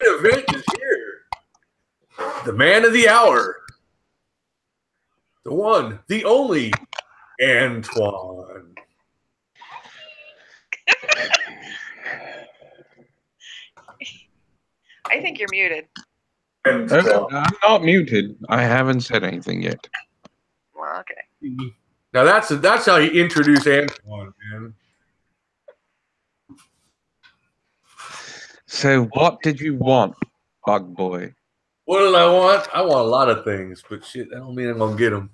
event is here. The man of the hour. The one, the only, Antoine. I think you're muted. I'm not muted. I haven't said anything yet. Well, okay. Now that's how you introduce Antoine, man. So what did you want, Bug Boy? What did I want? I want a lot of things, but shit, that don't mean I'm gonna get them.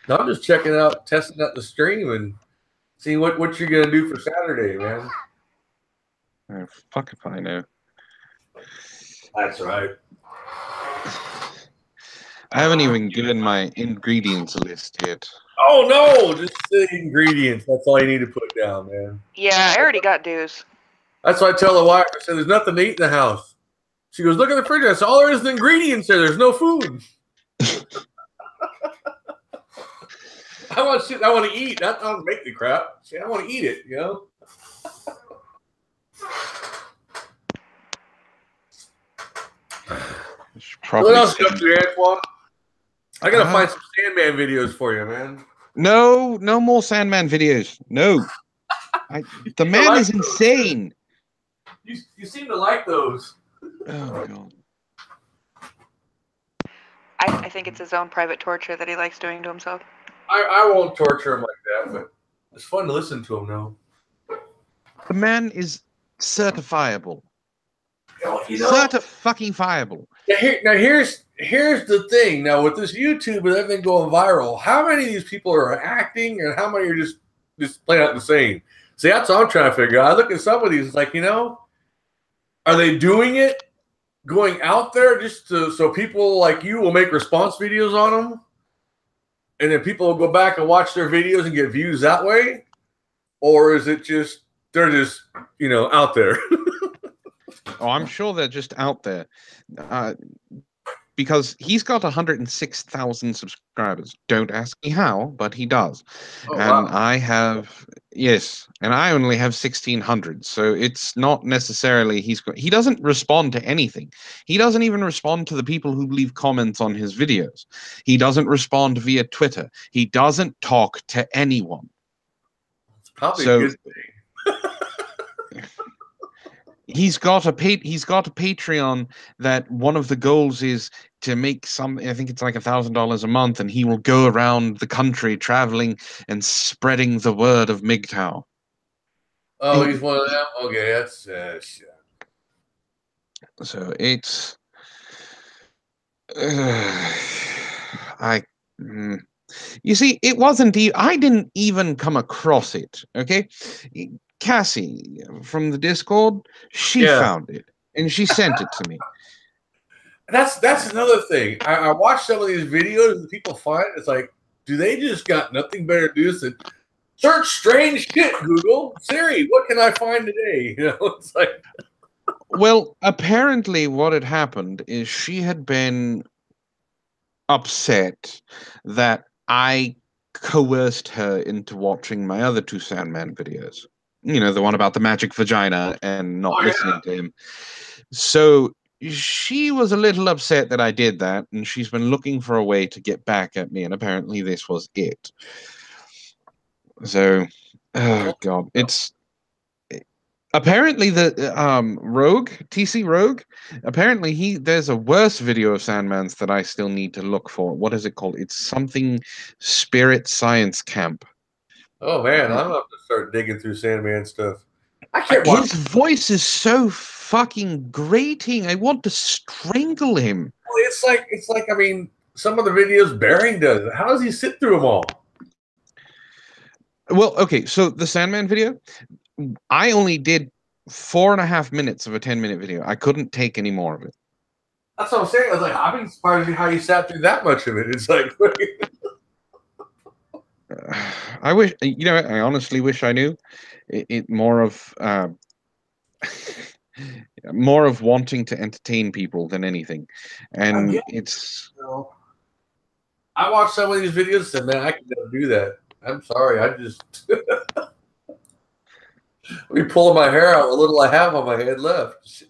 No, I'm just checking out, testing out the stream, and seeing what you're gonna do for Saturday, man. Oh, fuck if I know. That's right. I haven't even given my ingredients list yet. Oh no, just the ingredients. That's all you need to put down, man. Yeah, I already got dues. That's why I tell the wife, I said, there's nothing to eat in the house. She goes, look at the fridge. I said, all there is the ingredients there. There's no food. I want shit I want to eat. Not to make the crap. See, I want to eat it, you know? What else you up to, Antoine? I gotta find some Sandman videos for you, man. No more Sandman videos. No. The man is insane. You seem to like those. Oh, God. I think it's his own private torture that he likes doing to himself. I won't torture him like that, but it's fun to listen to him, though. The man is certifiable. You know, Certi-fucking-fiable. Now here's the thing. Now with this YouTube and everything going viral, how many of these people are acting, and how many are just playing out the same? See, that's what I'm trying to figure out. I look at some of these, it's like, you know, are they doing it, going out there just so people like you will make response videos on them, and then people will go back and watch their videos and get views that way, or is it just they're just out there? Oh, I'm sure they're just out there. Because he's got 106,000 subscribers. Don't ask me how, but he does. Oh, and wow. I only have 1,600. So it's not necessarily he doesn't respond to anything. He doesn't even respond to the people who leave comments on his videos. He doesn't respond via Twitter. He doesn't talk to anyone. It's probably a good thing. He's got a Patreon that one of the goals is to make I think it's like $1,000 a month, and he will go around the country traveling and spreading the word of MGTOW. Oh, he's one of them? Okay, that's shit. So it's you see, it wasn't I didn't even come across it, okay? Cassie from the Discord, she found it and she sent it to me. That's another thing. I watch some of these videos and people find it's like, do they just got nothing better to do than search strange shit, Google? Siri, what can I find today? It's like well, apparently what had happened is she had been upset that I coerced her into watching my other two Sandman videos. The one about the magic vagina and not listening to him. So she was a little upset that I did that, and she's been looking for a way to get back at me, and apparently this was it. So, oh God, it's apparently the Rogue, TC Rogue, apparently there's a worse video of Sandman's that I still need to look for. What is it called? It's something Spirit Science Camp. Oh man, I'm gonna have to start digging through Sandman stuff. I can't watch. His voice is so fucking grating. I want to strangle him. Well, it's like I mean, some of the videos Bearing does. How does he sit through them all? Well, okay, so the Sandman video, I only did 4.5 minutes of a 10-minute video. I couldn't take any more of it. That's what I'm saying. I was like, I've been surprised how you sat through that much of it. It's like I wish, I honestly wish I knew it more of wanting to entertain people than anything. And it's I watched some of these videos and said, man, I can never do that. I'm sorry. I just Me pulling my hair out, a little I have on my head left.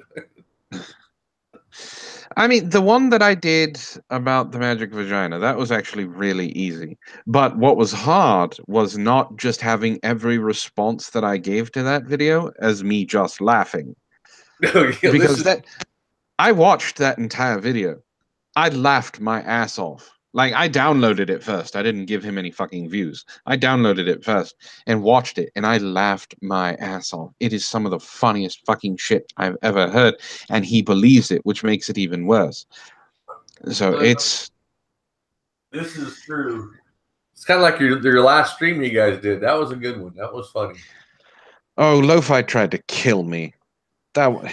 I mean, the one that I did about the magic vagina, that was actually really easy. But what was hard was not just having every response that I gave to that video as me just laughing. Because I watched that entire video. I laughed my ass off. Like, I downloaded it first. I didn't give him any fucking views. I downloaded it first and watched it, and I laughed my ass off. It is some of the funniest fucking shit I've ever heard, and he believes it, which makes it even worse. So This is true. It's kind of like your last stream you guys did. That was a good one. That was funny. Oh, Lo-Fi tried to kill me. But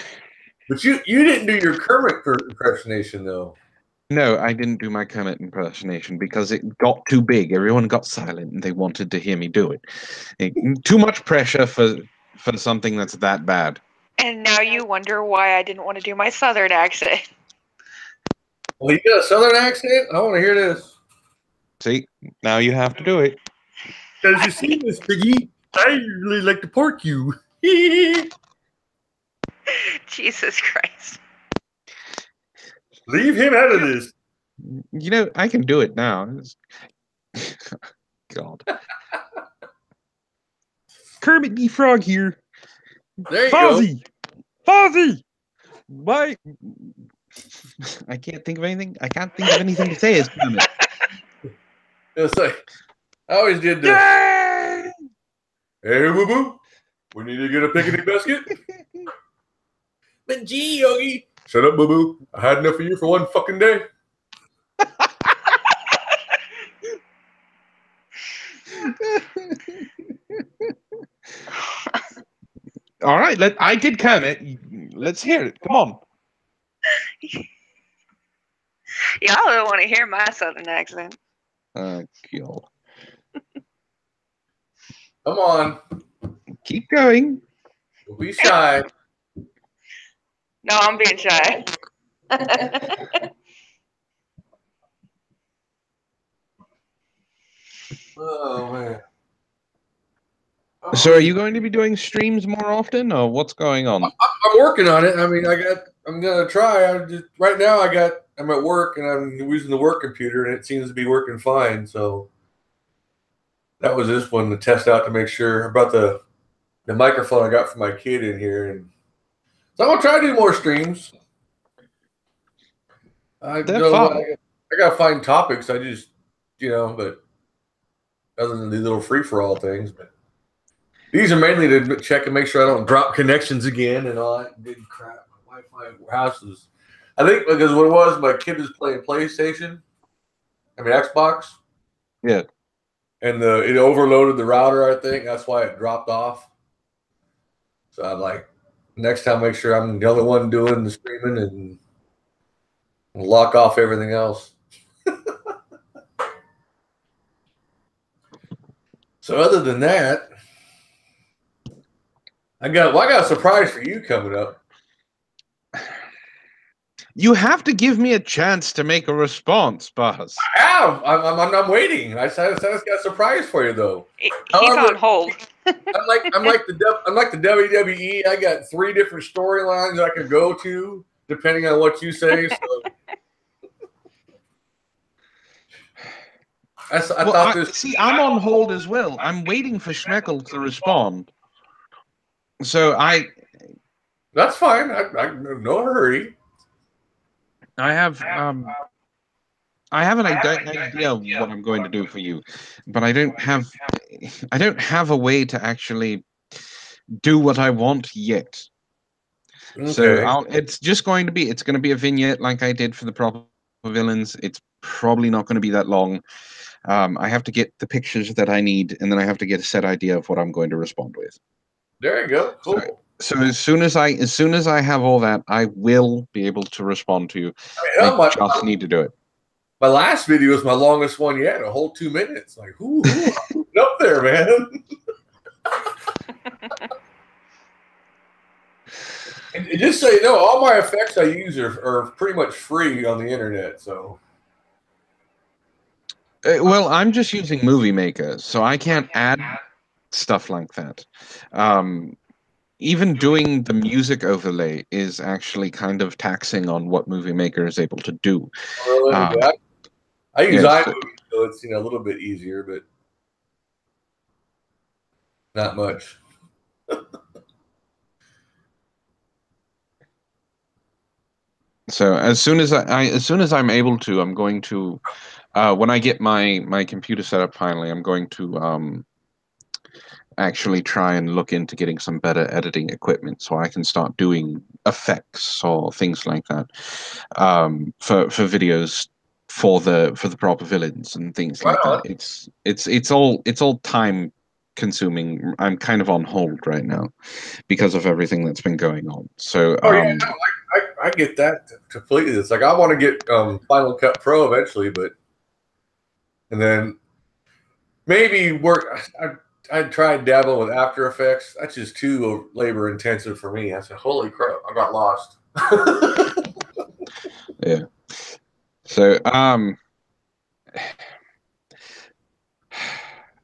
you didn't do your Kermit impersonation, though. No, I didn't do my Kermit impersonation because it got too big. Everyone got silent and they wanted to hear me do it. Too much pressure for something that's that bad. And now you wonder why I didn't want to do my Southern accent. Well, you got a Southern accent? I want to hear this. See, now you have to do it. As you see, Miss Piggy, I really like to pork you. Jesus Christ. Leave him out of this. You know, I can do it now. God. Kermit the Frog here. There you Fozzie! Fozzie! Why? I can't think of anything. I can't think of anything to say as Kermit. It's like, I always did this. Yay! Hey, boo-boo. We need to get a picnic basket. But gee, Yogi. Shut up, boo-boo. I had enough of you for one fucking day. All right, I did Kermit. Let's hear it. Come on. Y'all don't want to hear my Southern accent. God. Come on. Keep going. Don't be shy. No, I'm being shy. Oh, man. So are you going to be doing streams more often, or what's going on? I'm working on it. I mean, I'm gonna try. Right now I'm at work and I'm using the work computer and it seems to be working fine. So that was this one to test out to make sure about the microphone I got for my kid in here. And so I'm gonna try to do more streams. I gotta find topics. I just, but other than the little free for all things, but these are mainly to check and make sure I don't drop connections again and all that good crap. My Wi-Fi house is, I think because what it was, my kid was playing PlayStation, Xbox. Yeah. And it overloaded the router, I think. That's why it dropped off. So I'd like, next time, make sure I'm the only one doing the streaming and lock off everything else. So other than that, I got a surprise for you coming up. You have to give me a chance to make a response, Buzz. I have. I'm waiting. I just got a surprise for you though. He's on hold. I'm like the WWE. I got 3 different storylines I can go to depending on what you say. So. I'm on hold as well. I'm waiting for Schmeckel to respond. So that's fine. I no hurry. I have an idea of what I'm going to do for you, but I don't have a way to actually do what I want yet. Okay. So it's going to be a vignette like I did for the proper villains. It's probably not going to be that long. I have to get the pictures that I need, and then I have to get a set idea of what I'm going to respond with. There you go. Cool. So as soon as I have all that, I will be able to respond to you. I just need to do it. My last video was my longest one yet, a whole 2 minutes. Like, who up there, man? and just so you know, all my effects I use are pretty much free on the internet. So. Well, I'm just using Movie Maker, so I can't add stuff like that. even doing the music overlay is actually kind of taxing on what Movie Maker is able to do. Really? Yeah. I use yes. iMovie, so it's a little bit easier, but not much. So as soon as as soon as I'm able to, I'm going to when I get my computer set up finally, I'm going to actually try and look into getting some better editing equipment so I can start doing effects or things like that for videos for the proper villains and things like Wow. that. It's all time consuming. I'm kind of on hold right now because of everything that's been going on. So Oh yeah, no, I get that completely. It's like I want to get Final Cut Pro eventually, and then maybe work. I tried dabbling with After Effects. That's just too labor intensive for me. I said, "Holy crap, I got lost." yeah. So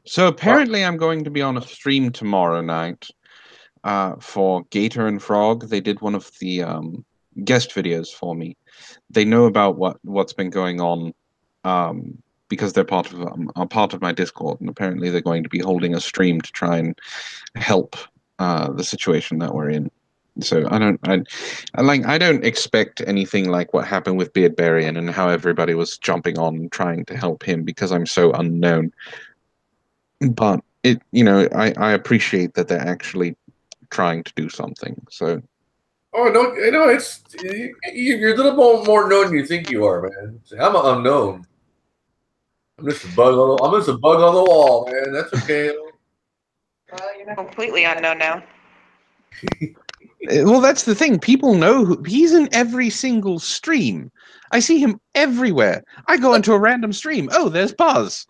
so apparently I'm going to be on a stream tomorrow night for Gator and Frog. They did one of the guest videos for me. They know about what's been going on because they're part of my Discord, and apparently they're going to be holding a stream to try and help the situation that we're in. So I don't expect anything like what happened with Beardbarian and how everybody was jumping on and trying to help him because I'm so unknown. But I appreciate that they're actually trying to do something. So Oh no, it's you're a little more known than you think you are, man. I'm unknown. I'm just a bug on the wall, man. That's okay. Well, you're not completely unknown now. well, that's the thing. People know he's in every single stream. I see him everywhere. I go into a random stream. Oh, there's Buzz.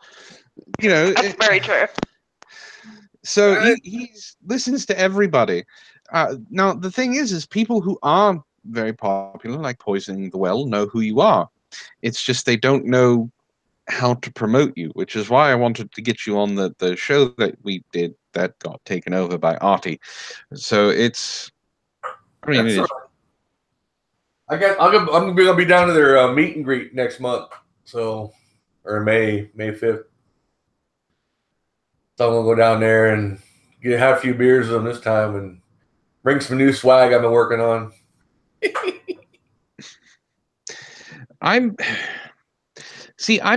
That's very true. So he listens to everybody. Now the thing is people who are very popular, like Poisoning the Well, know who you are. It's just they don't know how to promote you, which is why I wanted to get you on the show that we did that got taken over by Artie. So it's, I mean, it is. I'm gonna be down to their meet and greet next month, or May 5th. So I'm gonna go down there and have a few beers with them this time and bring some new swag I've been working on. I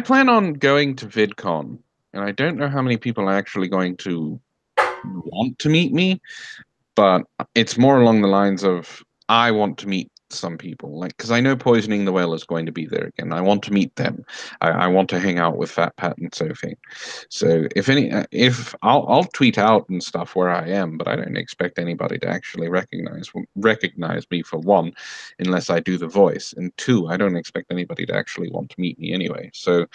plan on going to VidCon, and I don't know how many people are actually going to want to meet me, but it's more along the lines of I want to meet some people, like, because I know Poisoning the Well is going to be there again. I want to meet them. I want to hang out with Fat Pat and Sophie. So if I'll tweet out and stuff where I am, but I don't expect anybody to actually recognize me, for one, unless I do the voice, and two, I don't expect anybody to actually want to meet me anyway. So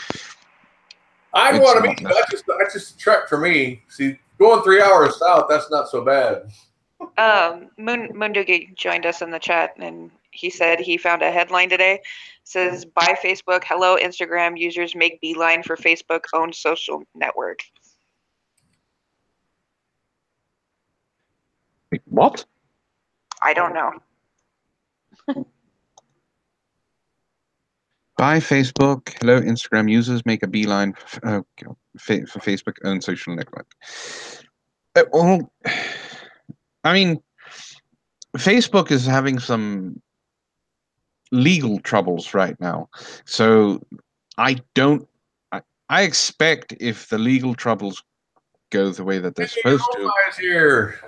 I want to meet you. That's just a trek for me. See, going 3 hours south, that's not so bad. Moondoogie joined us in the chat, and he said he found a headline today. It says, "Buy Facebook. Hello, Instagram users make beeline for Facebook-owned social network." What? I don't know. Buy Facebook. Hello, Instagram users make a beeline for Facebook-owned social network. Well, I mean, Facebook is having some legal troubles right now. So I expect if the legal troubles go the way that they're supposed to. Here.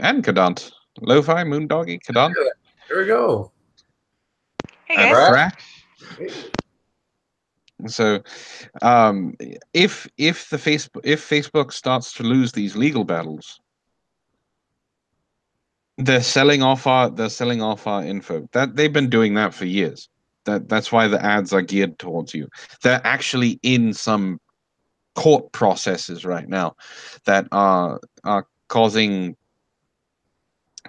And Kadant. Lo-Fi, Moondoggy, Kadant. There we go. Hey guys. So if Facebook starts to lose these legal battles, they're selling off our info. That they've been doing that for years. That's why the ads are geared towards you. They're actually in some court processes right now that are causing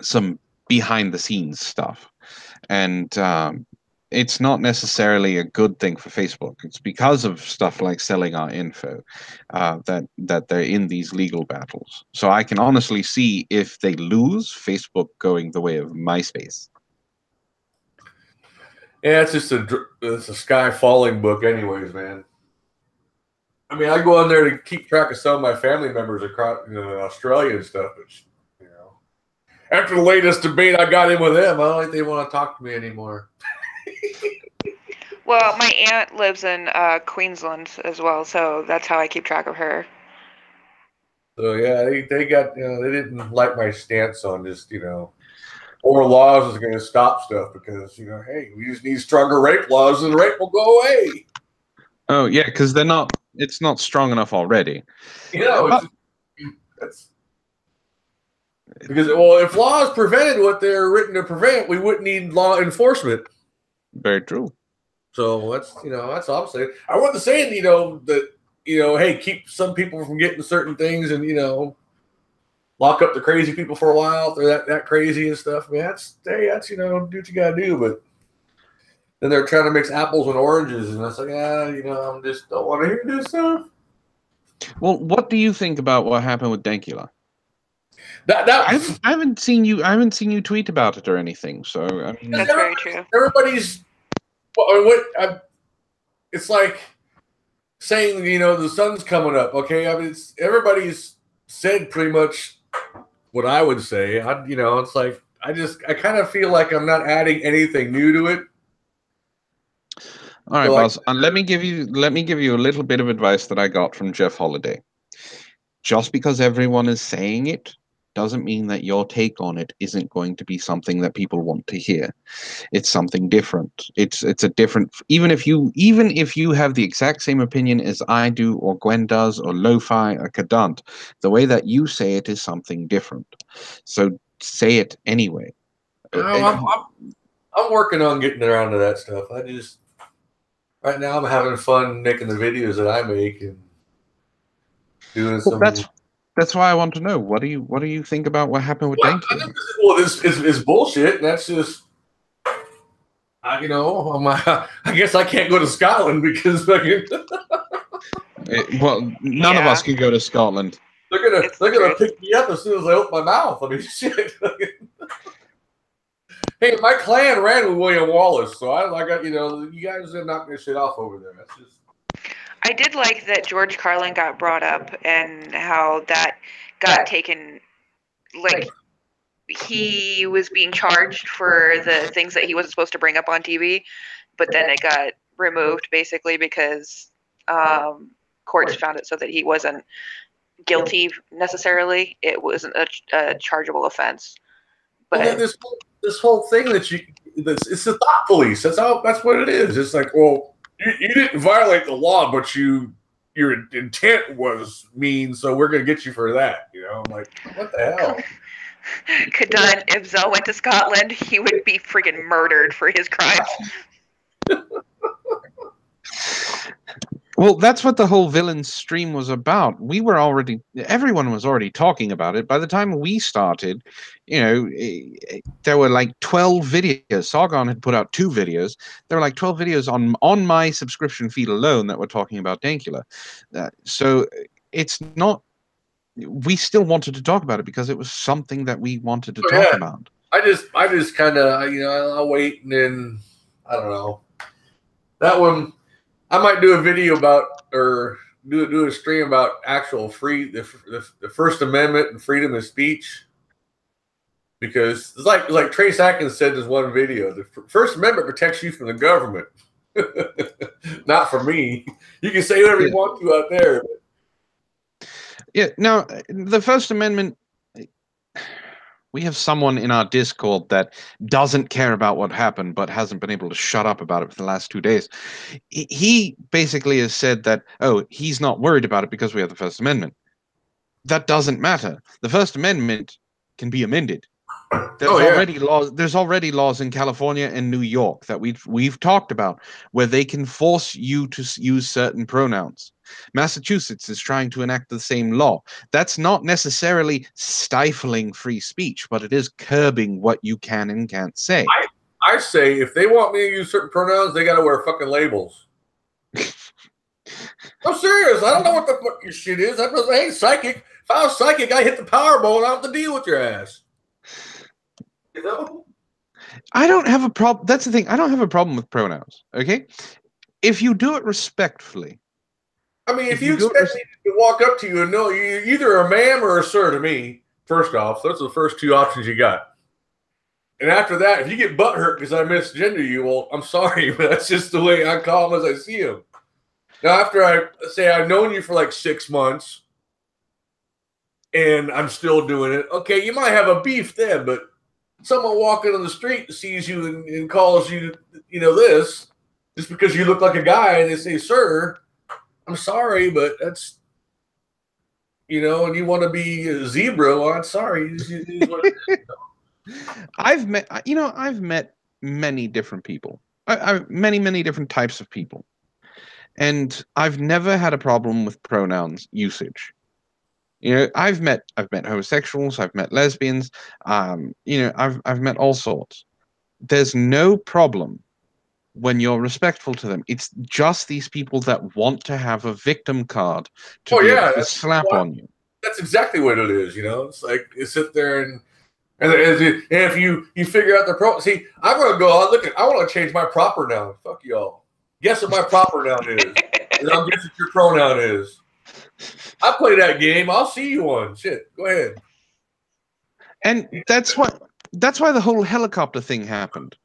some behind the scenes stuff. And it's not necessarily a good thing for Facebook. It's because of stuff like selling our info that they're in these legal battles. So I can honestly see if they lose, Facebook going the way of MySpace. Yeah, it's a sky falling book, anyways, man. I mean, I go on there to keep track of some of my family members across Australia and stuff, but after the latest debate I got in with them, I don't think they want to talk to me anymore. Well, my aunt lives in Queensland as well, so that's how I keep track of her. So yeah, they got they didn't like my stance on just more laws is going to stop stuff because hey, we just need stronger rape laws and rape will go away. Oh yeah, because it's not strong enough already. That's because if laws prevented what they're written to prevent, we wouldn't need law enforcement. Very true. So that's all I'm saying. I wasn't saying that hey, keep some people from getting certain things and lock up the crazy people for a while if they're that crazy and stuff. I mean, that's do what you gotta do, but then they're trying to mix apples and oranges, and it's like, I just don't want to hear this stuff. Well, what do you think about what happened with Dankula? I haven't seen you tweet about it or anything. So I mean, that's very true. Everybody's it's like saying the sun's coming up. Okay, I mean everybody's said pretty much what I would say. It's like I kind of feel like I'm not adding anything new to it. All right, boss. And let me give you a little bit of advice that I got from Jeff Holiday. Just because everyone is saying it doesn't mean that your take on it isn't going to be something that people want to hear. It's something different. It's a different. Even if you have the exact same opinion as I do, or Gwen does, or Lo-Fi, or Kadant, the way that you say it is something different. So say it anyway. I'm working on getting around to that stuff. Right now I'm having fun making the videos that I make and doing some. That's why I want to know. What do you think about what happened with Dankula? Well, it's bullshit, and that's just I guess I can't go to Scotland because none of us can go to Scotland. They're gonna pick me up as soon as I open my mouth. I mean, shit. Hey, my clan ran with William Wallace, so I got you guys are knocking this shit off over there. That's just. I did like that George Carlin got brought up and how that got taken. Like he was being charged for the things that he wasn't supposed to bring up on TV, but then it got removed basically because courts found it so that he wasn't guilty necessarily. It wasn't a chargeable offense. But this whole thing it's the thought police. That's what it is. It's like, well, you didn't violate the law, but your intent was mean, so we're gonna get you for that. I'm like, what the hell? Kadant, if Zell went to Scotland, he would be freaking murdered for his crimes. Well, that's what the whole villains stream was about. Everyone was already talking about it. By the time we started, there were like 12 videos. Sargon had put out 2 videos. There were like 12 videos on my subscription feed alone that were talking about Dankula. So it's not. We still wanted to talk about it because it was something that we wanted to talk about. I just kind of I'll wait, and then I don't know that one. I might do a video about or do a stream about actual the First Amendment and freedom of speech, because it's like Trace Atkins said in this one video, the First Amendment protects you from the government, not from me. You can say whatever you want to out there. Yeah. Now, the First Amendment. We have someone in our Discord that doesn't care about what happened, but hasn't been able to shut up about it for the last 2 days. He basically has said that, he's not worried about it because we have the First Amendment. That doesn't matter. The First Amendment can be amended. There's already laws in California and New York that we've talked about where they can force you to use certain pronouns. Massachusetts is trying to enact the same law. That's not necessarily stifling free speech, but it is curbing what you can and can't say. I say if they want me to use certain pronouns, they got to wear fucking labels. I'm serious. I don't know what the fuck your shit is. I ain't psychic. If I was psychic, I hit the Powerball and I don't have to deal with your ass. You know? I don't have a problem. That's the thing. I don't have a problem with pronouns. Okay, if you do it respectfully. I mean, if you expect me to walk up to you and know you're either a ma'am or a sir to me, first off, those are the first two options you got. And after that, if you get butthurt because I misgender you, well, I'm sorry, but that's just the way I call them as I see them. Now, after I've known you for like 6 months and I'm still doing it, okay, you might have a beef then, but someone walking on the street sees you and calls you, this, just because you look like a guy and they say, sir, I'm sorry, but that's, and you want to be a zebra, well, I'm sorry. I've met many different people. I've many different types of people. And I've never had a problem with pronouns usage. I've met homosexuals, I've met lesbians, I've met all sorts. There's no problem when you're respectful to them. It's just these people that want to have a victim card to be able to slap on you. That's exactly what it is, It's like you sit there and if you figure out the see, I'm gonna go. I want to change my proper noun. Fuck y'all. Guess what my proper noun is? And I'll guess what your pronoun is. I play that game. I'll see you on. Shit. Go ahead. And that's why the whole helicopter thing happened.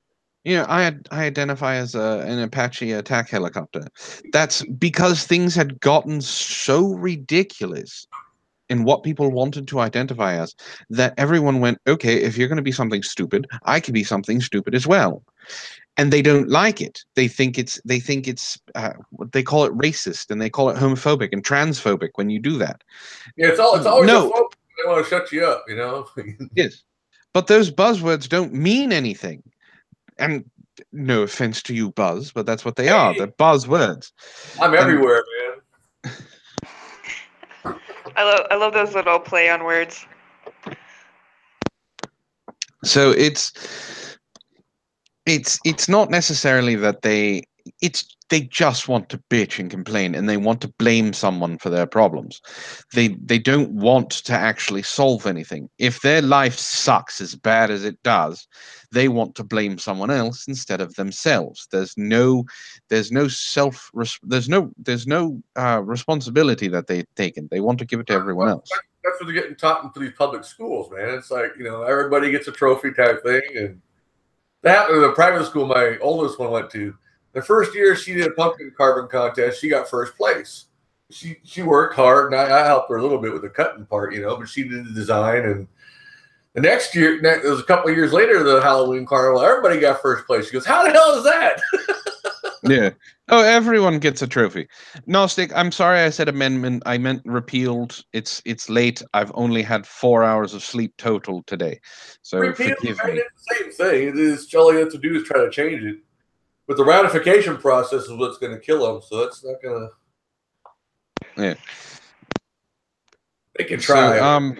I identify as an Apache attack helicopter. That's because things had gotten so ridiculous in what people wanted to identify as that everyone went, okay, if you're going to be something stupid, I can be something stupid as well. And they don't like it. They think it's they call it racist and they call it homophobic and transphobic when you do that. Yeah, it's always no. They want to shut you up, Yes, but those buzzwords don't mean anything. And no offense to you, Buzz, but that's what they are. They're buzzwords. I'm everywhere, man. I love those little play on words. So it's not necessarily that they just want to bitch and complain and they want to blame someone for their problems. They don't want to actually solve anything. If their life sucks as bad as it does, they want to blame someone else instead of themselves. There's no responsibility that they've taken. They want to give it to everyone else. That's what they're getting taught in these public schools, man. It's like, everybody gets a trophy type thing. And that happened in the private school my oldest one went to. The first year she did a pumpkin carving contest, she got first place. She worked hard, and I helped her a little bit with the cutting part, but she did the design. And the next year, it was a couple of years later, the Halloween carnival, everybody got first place. She goes, how the hell is that? Yeah. Oh, everyone gets a trophy. Gnostic, I'm sorry I said amendment. I meant repealed. It's late. I've only had 4 hours of sleep total today. So repealed, forgive me. me. It's the same thing. All you have to do is try to change it. But the ratification process is what's going to kill them. So that's not going to... Yeah. They can try. So,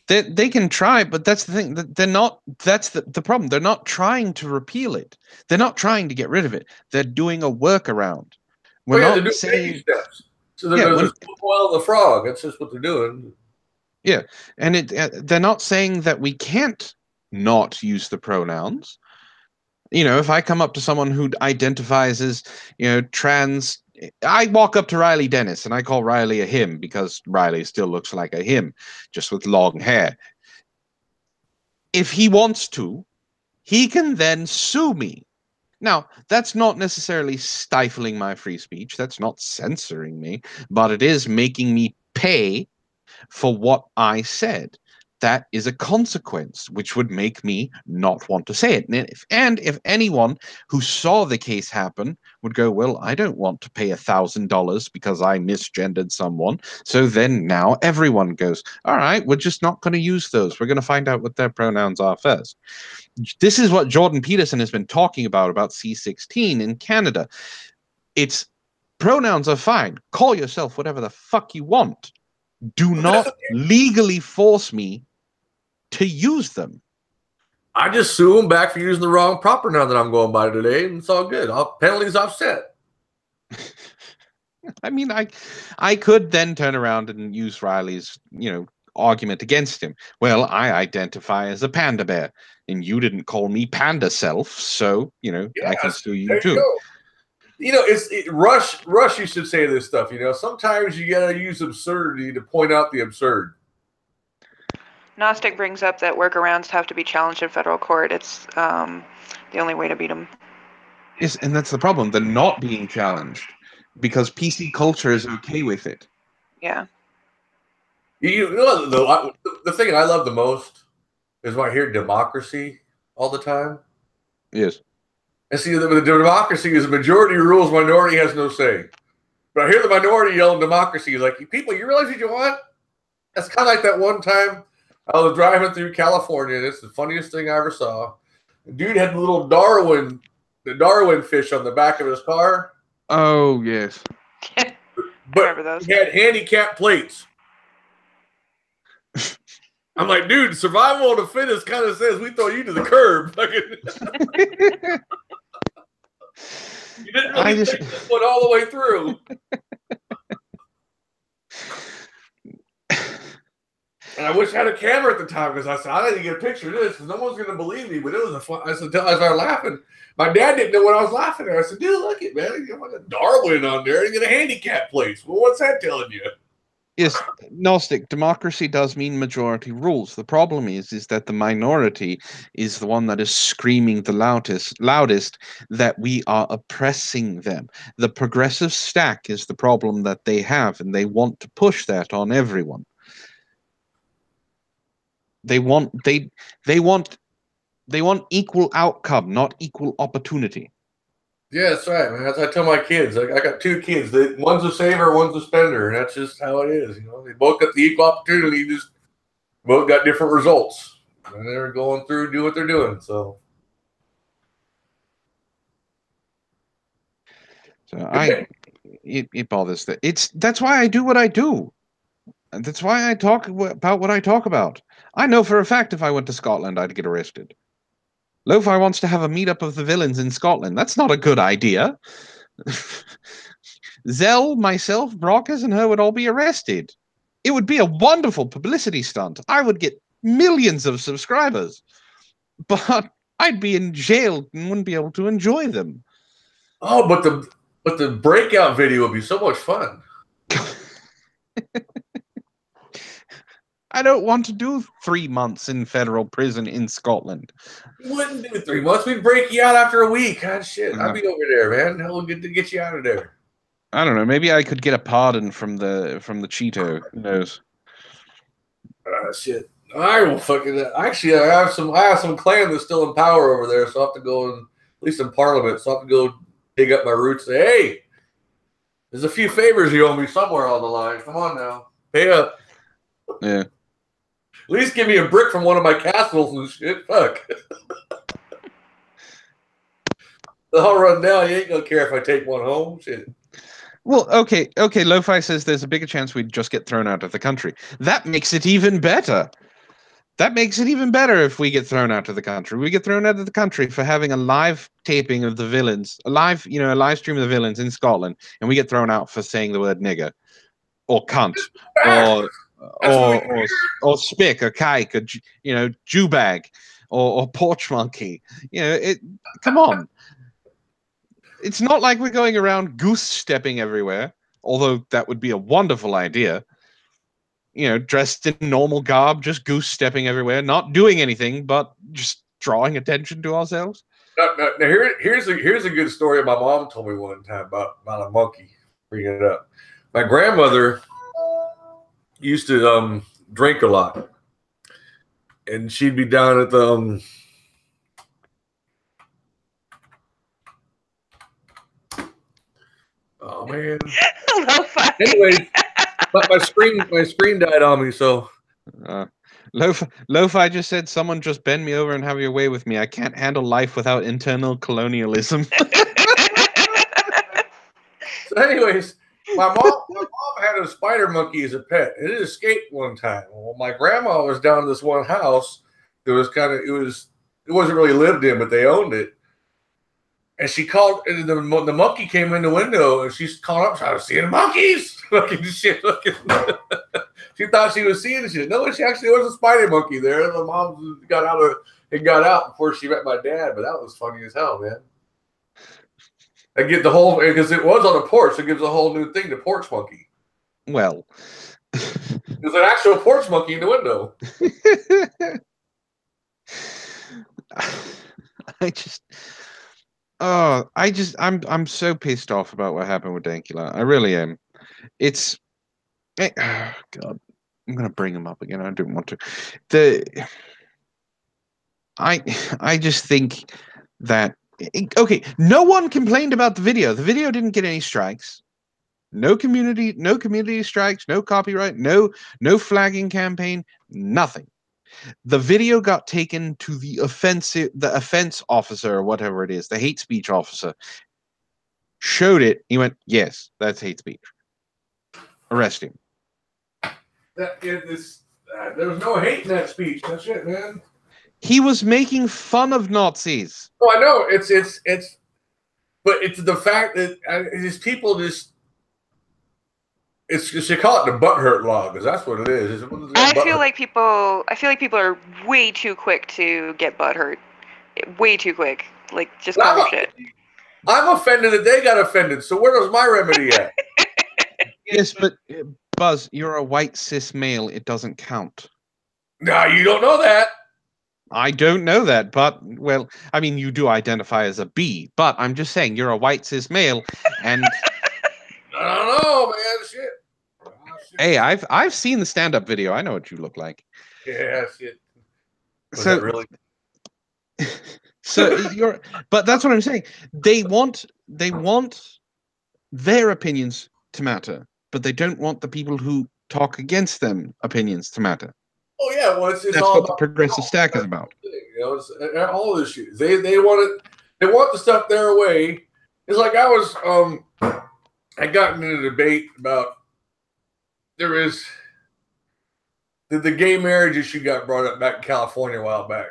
They can try, but that's the thing. They're not. That's the problem. They're not trying to repeal it. They're not trying to get rid of it. They're doing a workaround. We're not saying steps. So they're just boil the frog. That's just what they're doing. Yeah, and they're not saying that we can't not use the pronouns. If I come up to someone who identifies as trans. I walk up to Riley Dennis and I call Riley a him because Riley still looks like a him, just with long hair. If he wants to, he can then sue me. Now, that's not necessarily stifling my free speech. That's not censoring me, but it is making me pay for what I said. That is a consequence, which would make me not want to say it. And if anyone who saw the case happen would go, well, I don't want to pay $1,000 because I misgendered someone. So then now everyone goes, all right, we're just not going to use those. We're going to find out what their pronouns are first. This is what Jordan Peterson has been talking about C16 in Canada. It's pronouns are fine. Call yourself whatever the fuck you want. Do not legally force me to use them. I just sue them back for using the wrong proper noun that I'm going by today, and it's all good. Penalties offset. I mean, I could then turn around and use Riley's, argument against him. Well, I identify as a panda bear, and you didn't call me panda self, so I can sue you too. Rush used to say this stuff. Sometimes you gotta use absurdity to point out the absurd. Gnostic brings up that workarounds have to be challenged in federal court. It's the only way to beat them. Yes, and that's the problem. They're not being challenged because PC culture is okay with it. Yeah. The thing I love the most is when I hear democracy all the time. Yes. And see, the democracy is a majority rules, minority has no say. But I hear the minority yelling democracy, like, people, you realize what you want? That's kind of like that one time I was driving through California. It's the funniest thing I ever saw. The dude had the little Darwin fish on the back of his car. Oh, yes. I remember those. He had handicap plates. I'm like, dude, survival of the fittest kind of says we throw you to the curb. You didn't really think this one all the way through. And I wish I had a camera at the time because I said, I need to get a picture of this because no one's going to believe me. But it was I said, until I started laughing. My dad didn't know what I was laughing at. I said, dude, look it, man. You got a Darwin on there and you get a handicap place. Well, what's that telling you? Yes, Gnostic, democracy does mean majority rules. The problem is that the minority is the one that is screaming the loudest that we are oppressing them. The progressive stack is the problem that they have, and they want to push that on everyone. They want equal outcome, not equal opportunity. Yeah, that's right, man. That's what I tell my kids. I got two kids. One's a saver, one's a spender, and that's just how it is. They both got the equal opportunity. Just both got different results, and they're going through, do what they're doing. So it bothers that. That's why I do what I do. That's why I talk about what I talk about. I know for a fact if I went to Scotland, I'd get arrested. Lo-Fi wants to have a meetup of the villains in Scotland. That's not a good idea. Zell, myself, Brockers, and her would all be arrested. It would be a wonderful publicity stunt. I would get millions of subscribers. But I'd be in jail and wouldn't be able to enjoy them. Oh, but the breakout video would be so much fun. I don't want to do 3 months in federal prison in Scotland. We wouldn't do 3 months. We'd break you out after a week. God, shit. I'd be over there, man. Hell, we'll get you out of there. I don't know. Maybe I could get a pardon from the Cheeto. Who knows? Shit. I will fucking. Actually, I have some clan that's still in power over there, so I have to go at least in Parliament. So I have to go dig up my roots. And say, hey, there's a few favors you owe me somewhere on the line. Come on now, pay up. Yeah. At least give me a brick from one of my castles and shit. Fuck. I'll run down. You ain't gonna care if I take one home. Shit. Well, okay. Lo-Fi says there's a bigger chance we'd just get thrown out of the country. That makes it even better. That makes it even better if we get thrown out of the country. We get thrown out of the country for having a live taping of the villains, a live stream of the villains in Scotland, and we get thrown out for saying the word nigger, or cunt, or spick, or kike, or Jew bag, or porch monkey. Come on. It's not like we're going around goose stepping everywhere, although that would be a wonderful idea. Dressed in normal garb, just goose stepping everywhere, not doing anything, but just drawing attention to ourselves. Now here's a good story my mom told me one time about a monkey. Bring it up. My grandmother used to drink a lot, and she'd be down at the oh man. Anyways, my screen died on me, so Lo-Fi just said, someone just bend me over and have your way with me. I can't handle life without internal colonialism. So anyways, my mom had a spider monkey as a pet, and it escaped one time. Well, my grandma was down in this one house. It was it wasn't really lived in, but they owned it. And she called, and the monkey came in the window, and she's calling up, I was seeing monkeys. Fucking shit. She thought she was seeing shit. No, she actually was a spider monkey there. The mom got out before she met my dad, but that was funny as hell, man. I get the whole, because it was on a porch, it gives a whole new thing to porch monkey. Well, there's an actual porch monkey in the window. I'm so pissed off about what happened with Dankula. I really am. Oh God, I'm gonna bring him up again. I don't want to. I just think that okay. No one complained about the video. The video didn't get any strikes. No community strikes. No copyright. No flagging campaign. Nothing. The video got taken to the offense officer or whatever it is, the hate speech officer. Showed it. He went, yes, that's hate speech. Arrest him. There was no hate in that speech. That's it, man. He was making fun of Nazis. Oh, I know. But it's the fact that these people just. They call it the butthurt law because that's what it is. I feel like people are way too quick to get butthurt. Way too quick. Like just call shit. I'm offended that they got offended. So where was my remedy at? Yes, but Buzz, you're a white cis male. It doesn't count. No, you don't know that. I don't know that, but well, I mean, you do identify as a B. But I'm just saying, you're a white cis male, and. I don't know, man. Shit. Hey, I've seen the stand-up video. I know what you look like. Yeah, shit. So really? But that's what I'm saying. They want their opinions to matter, but they don't want the people who talk against them opinions to matter. Oh yeah, well, it's that's all what about the progressive stack is about. You know, it's all the issues. They want it. They want the stuff their way. It's like I got into a debate about the gay marriage issue got brought up back in California a while back,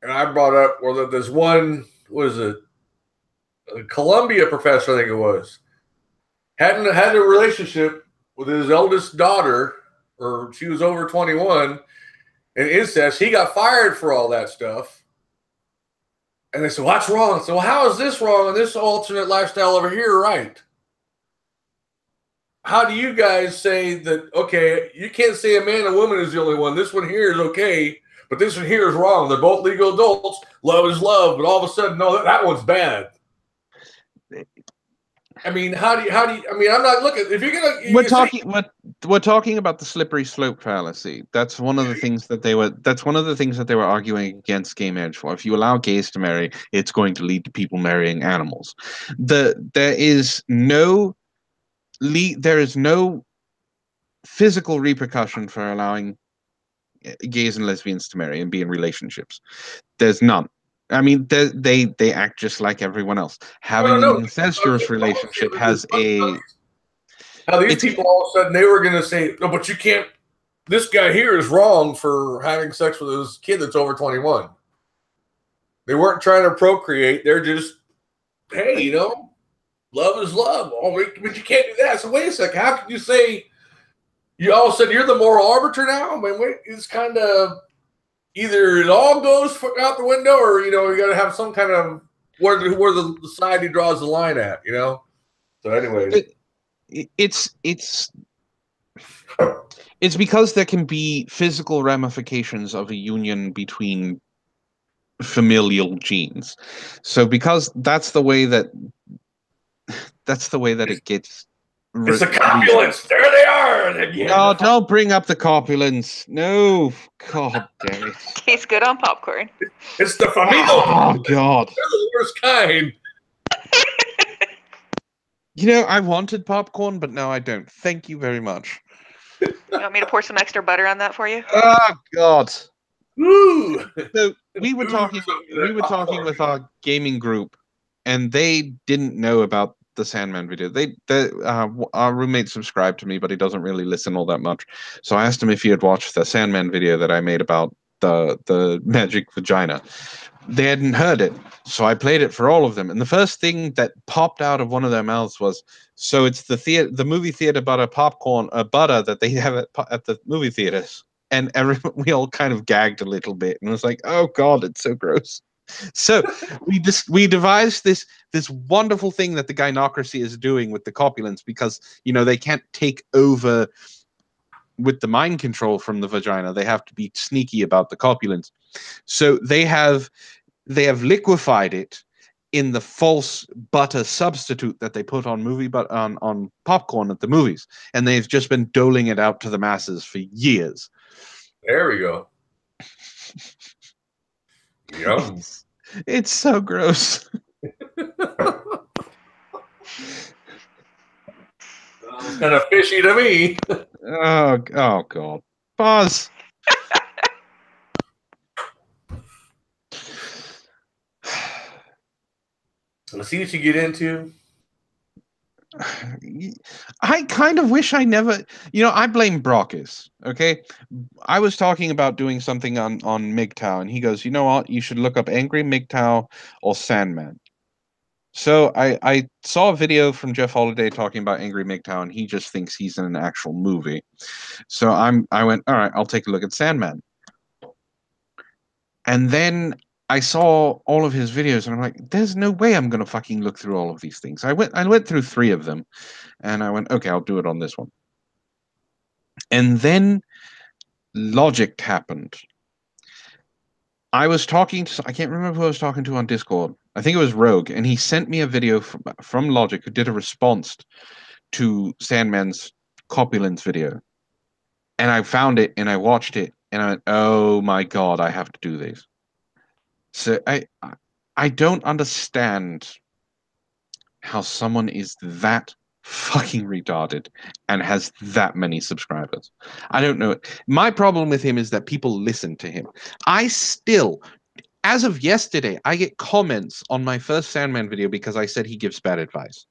and I brought up there's one a Columbia professor, I think it was, had a relationship with his eldest daughter, or she was over 21, and incest. He got fired for all that stuff. And they said, well, that's wrong. So how is this wrong and this alternate lifestyle over here right? How do you guys say that, okay, you can't say a man and woman is the only one. This one here is okay, but this one here is wrong. They're both legal adults. Love is love, but all of a sudden, no, that one's bad. I mean, how do you, I mean, I'm not looking, if you're going to, we're talking about the slippery slope fallacy. That's one of the things that they were arguing against gay marriage for. If you allow gays to marry, it's going to lead to people marrying animals. There is no physical repercussion for allowing gays and lesbians to marry and be in relationships. There's none. I mean, they act just like everyone else. Having an incestuous relationship has a. How these people all of a sudden they were going to say, no, but you can't. This guy here is wrong for having sex with his kid that's over 21. They weren't trying to procreate. They're just, hey, you know, love is love. Oh, but you can't do that. So wait a second. How can you say you all of a sudden you're the moral arbiter now? I mean, wait, it's kind of. Either it all goes out the window, or you got to have some kind of where the society draws the line at, So anyway, it's because there can be physical ramifications of a union between familial genes. So because that's the way that it gets. It's the copulants. There they are. No, don't bring up the copulants. No, God damn it. Tastes good on popcorn. It's the familial. Oh God. They're the worst kind. I wanted popcorn, but no, I don't. Thank you very much. You want me to pour some extra butter on that for you? Oh God. Woo. So we were talking with our gaming group, and they didn't know about the Sandman video. Our roommate subscribed to me, but he doesn't really listen all that much. So I asked him if he had watched the Sandman video that I made about the magic vagina. they hadn't heard it. So I played it for all of them. And the first thing that popped out of one of their mouths was, so it's the movie theater butter popcorn, butter that they have at the movie theaters. And we all kind of gagged a little bit and was like, oh God, it's so gross. So we devised this wonderful thing that the gynocracy is doing with the copulence, because, you know, they can't take over with the mind control from the vagina. They have to be sneaky about the copulence. So they have liquefied it in the false butter substitute that they put on on popcorn at the movies, and they've just been doling it out to the masses for years. There we go. Yum. It's so gross. It's kind of fishy to me. Oh God. Buzz. Let's see what you get into. I kind of wish I never, I blame Brockus, okay? I was talking about doing something on MGTOW, and he goes, you know what? You should look up Angry MGTOW or Sandman. So I saw a video from Jeff Holiday talking about Angry MGTOW, and he just thinks he's in an actual movie. So I went, all right, I'll take a look at Sandman. And then I saw all of his videos, and I'm like, there's no way I'm going to fucking look through all of these things. I went through 3 of them, and I went, okay, I'll do it on this one. And then Logic happened. I was talking to, I can't remember who I was talking to on Discord. I think it was Rogue, and he sent me a video from Logic, who did a response to Sandman's Copulence video. And I found it, and I watched it, and I went, oh my God, I have to do this. So I don't understand how someone is that fucking retarded and has that many subscribers. I don't know. My problem with him is that people listen to him. I still, as of yesterday, I get comments on my first Sandman video because I said he gives bad advice.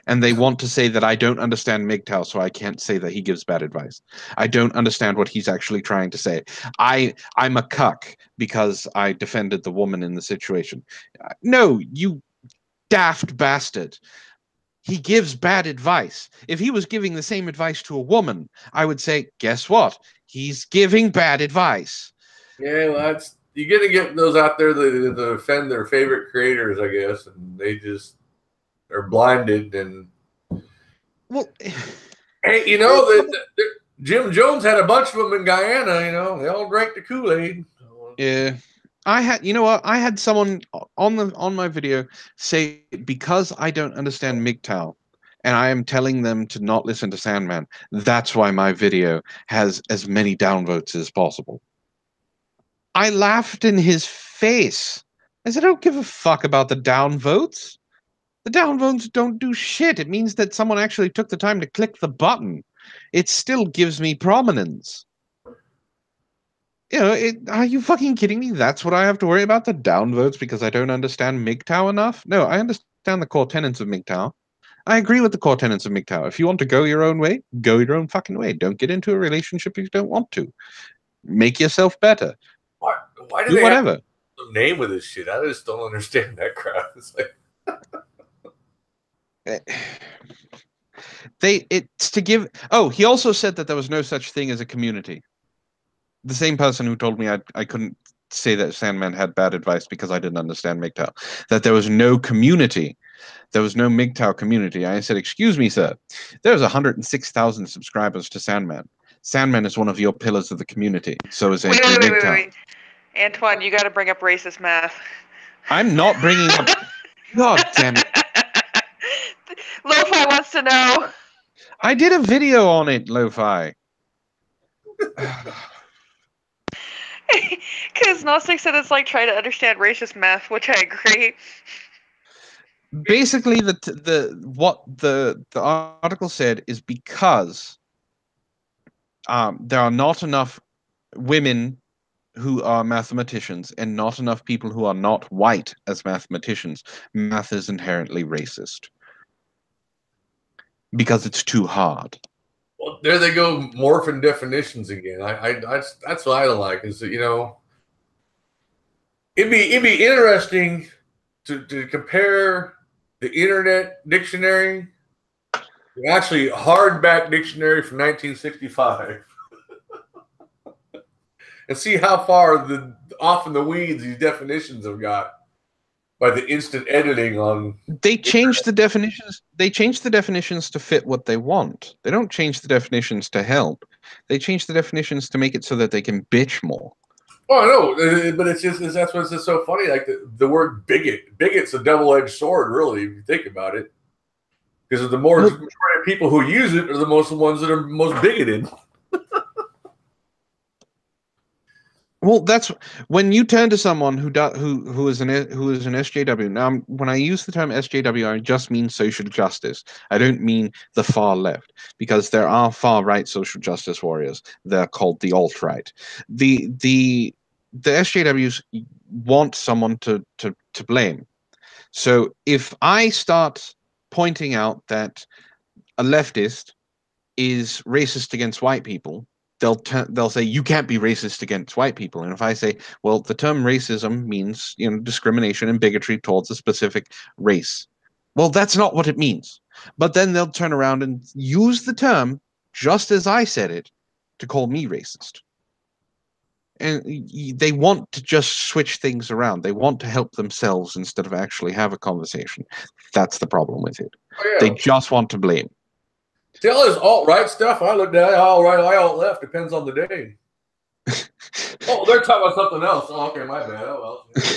And they want to say that I don't understand MGTOW, so I can't say that he gives bad advice. I don't understand what he's actually trying to say. I'm a cuck because I defended the woman in the situation. No, you daft bastard. He gives bad advice. If he was giving the same advice to a woman, I would say, guess what? He's giving bad advice. Yeah, well, you got to get those out there that defend their favorite creators, I guess, and they just are blinded. And well, hey, Jim Jones had a bunch of them in Guyana. They all drank the Kool-Aid. Yeah. I had someone on my video say, because I don't understand MGTOW and I am telling them to not listen to Sandman, that's why my video has as many downvotes as possible. I laughed in his face. I said, I don't give a fuck about the downvotes. The downvotes don't do shit. It means that someone actually took the time to click the button. It still gives me prominence. Are you fucking kidding me? That's what I have to worry about, the downvotes, because I don't understand MGTOW enough? No, I understand the core tenets of MGTOW. I agree with the core tenets of MGTOW. If you want to go your own way, go your own fucking way. Don't get into a relationship if you don't want to. Make yourself better. Why do they whatever. Have the name of this shit? I just don't understand that crap. It's like it's to give. Oh, he also said that there was no such thing as a community. The same person who told me I couldn't say that Sandman had bad advice because I didn't understand MGTOW, that there was no community. There was no MGTOW community. I said, excuse me, sir. There's 106,000 subscribers to Sandman. Sandman is one of your pillars of the community. So is MGTOW. Wait. Antoine, you got to bring up racist math. I'm not bringing up... God damn it. Lo-Fi wants to know. I did a video on it, Lo-Fi. Because Gnostic said it's like trying to understand racist math, which I agree. Basically, what the article said is because there are not enough women who are mathematicians and not enough people who are not white as mathematicians, math is inherently racist because it's too hard. Well, there they go, morphing definitions again. That's what I don't like. Is that It'd be interesting to compare the Internet Dictionary to actually hardback dictionary from 1965 and see how far off in the weeds these definitions have got by the instant editing on. They change the definitions. They change the definitions to fit what they want. They don't change the definitions to help. They change the definitions to make it so that they can bitch more. Oh, I know, but that's what's just so funny. Like the word bigot. Bigot's a double-edged sword, really, if you think about it. Because the more people who use it are the ones that are most bigoted. Well, that's when you turn to someone who is an SJW. Now, when I use the term SJW, I just mean social justice. I don't mean the far left, because there are far right social justice warriors. They're called the alt right. The SJWs want someone to blame. So if I start pointing out that a leftist is racist against white people, they'll say you can't be racist against white people. And if I say, well, the term racism means, discrimination and bigotry towards a specific race, well, that's not what it means. But then they'll turn around and use the term just as I said it to call me racist. And they want to just switch things around. They want to help themselves instead of actually have a conversation. That's the problem with it. Oh, yeah. They just want to blame. See, all this alt-right stuff, I looked at it, alt-right, alt-left, depends on the day. Oh, they're talking about something else. Oh, okay, my bad. Oh, well.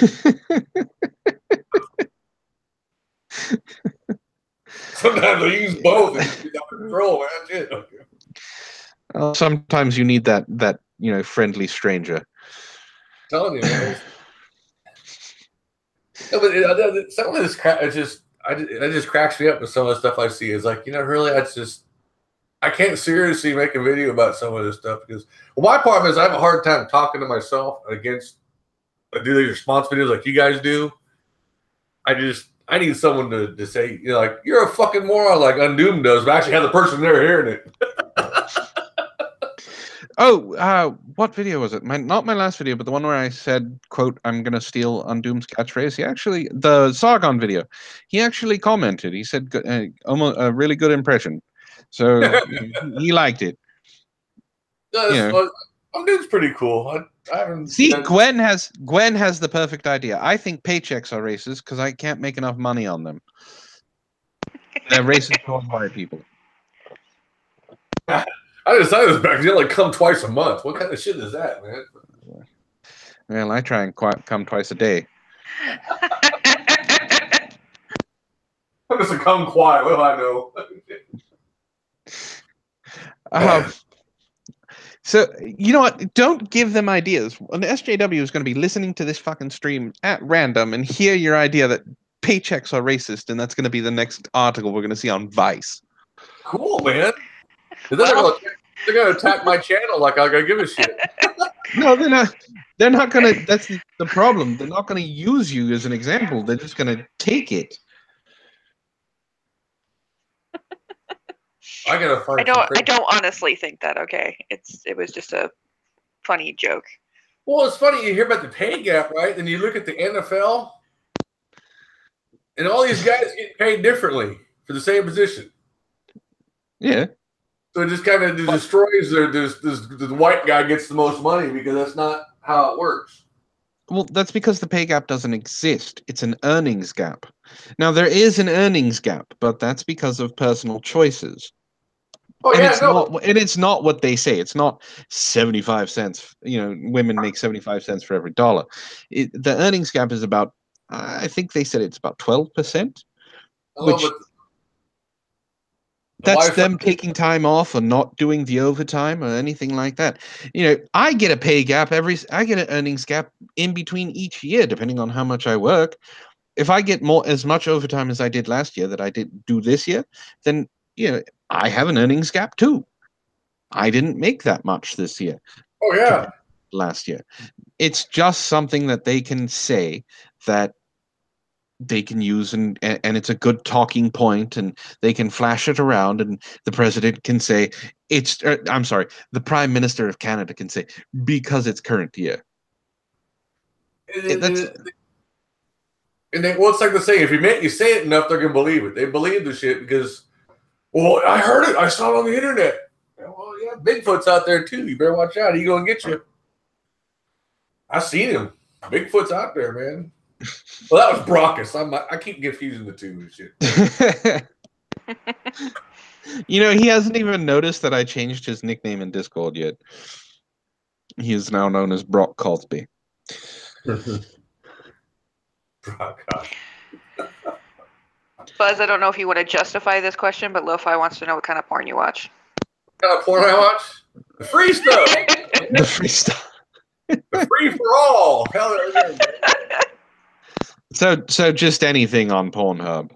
Sometimes I use both and get out of control, man. Shit. Okay. Sometimes you need that friendly stranger. I'm telling you, man. No, but some of this crap, it just cracks me up with some of the stuff I see. It's like, really, I can't seriously make a video about some of this stuff because my problem is I have a hard time talking to myself against. I do these response videos like you guys do. I need someone to say, like, you're a fucking moron, like Undoom does, but actually have the person there hearing it. What video was it? Not my last video, but the one where I said, quote, I'm going to steal Undoom's catchphrase. The Sargon video, he actually commented. He said, almost a really good impression. So he liked it. Undoom's pretty cool. I haven't See, Gwen has the perfect idea. I think paychecks are racist because I can't make enough money on them. They're racist towards white people. I decided this back. You only come twice a month. What kind of shit is that, man? Well, I try and come twice a day. I'm just a come quiet. What do I know? So, you know what? Don't give them ideas. An SJW is going to be listening to this fucking stream at random and hear your idea that paychecks are racist, and that's going to be the next article we're going to see on Vice. Cool, man. They're going to attack my channel like I'm going to give a shit. No, they're not. They're not going to. That's the problem. They're not going to use you as an example. They're just going to take it. I don't honestly think that. Okay, it was just a funny joke. Well, it's funny you hear about the pay gap, right? Then you look at the NFL, and all these guys get paid differently for the same position. Yeah. So it just kind of destroys the white guy gets the most money because that's not how it works. Well, that's because the pay gap doesn't exist. It's an earnings gap. Now, there is an earnings gap, but that's because of personal choices. Oh, and it's not what they say. It's not 75 cents. Women make 75 cents for every dollar. The earnings gap is about, I think they said it's about 12%. That's them taking time off or not doing the overtime or anything like that. I get a pay gap I get an earnings gap in between each year, depending on how much I work. If I get as much overtime as I did last year that I did do this year, then, I have an earnings gap too. I didn't make that much this year. Oh, yeah. Last year. It's just something that they can say that they can use and it's a good talking point, and they can flash it around, and the president can say the Prime Minister of Canada can say because it's current year. And then, well, it's like the saying: if you say it enough, they're gonna believe it. They believe the shit because, well, I heard it, I saw it on the internet. Well, yeah, Bigfoot's out there too. You better watch out. He gonna get you. I seen him. Bigfoot's out there, man. Well, that was Brockus. I keep confusing the two and shit. You know, he hasn't even noticed that I changed his nickname in Discord yet. He is now known as Brock Cosby. Brock. Buzz, I don't know if you want to justify this question, but Lo-Fi wants to know what kind of porn you watch. What kind of porn I watch? The free stuff. The free stuff. The free for all. Hell, So just anything on Pornhub.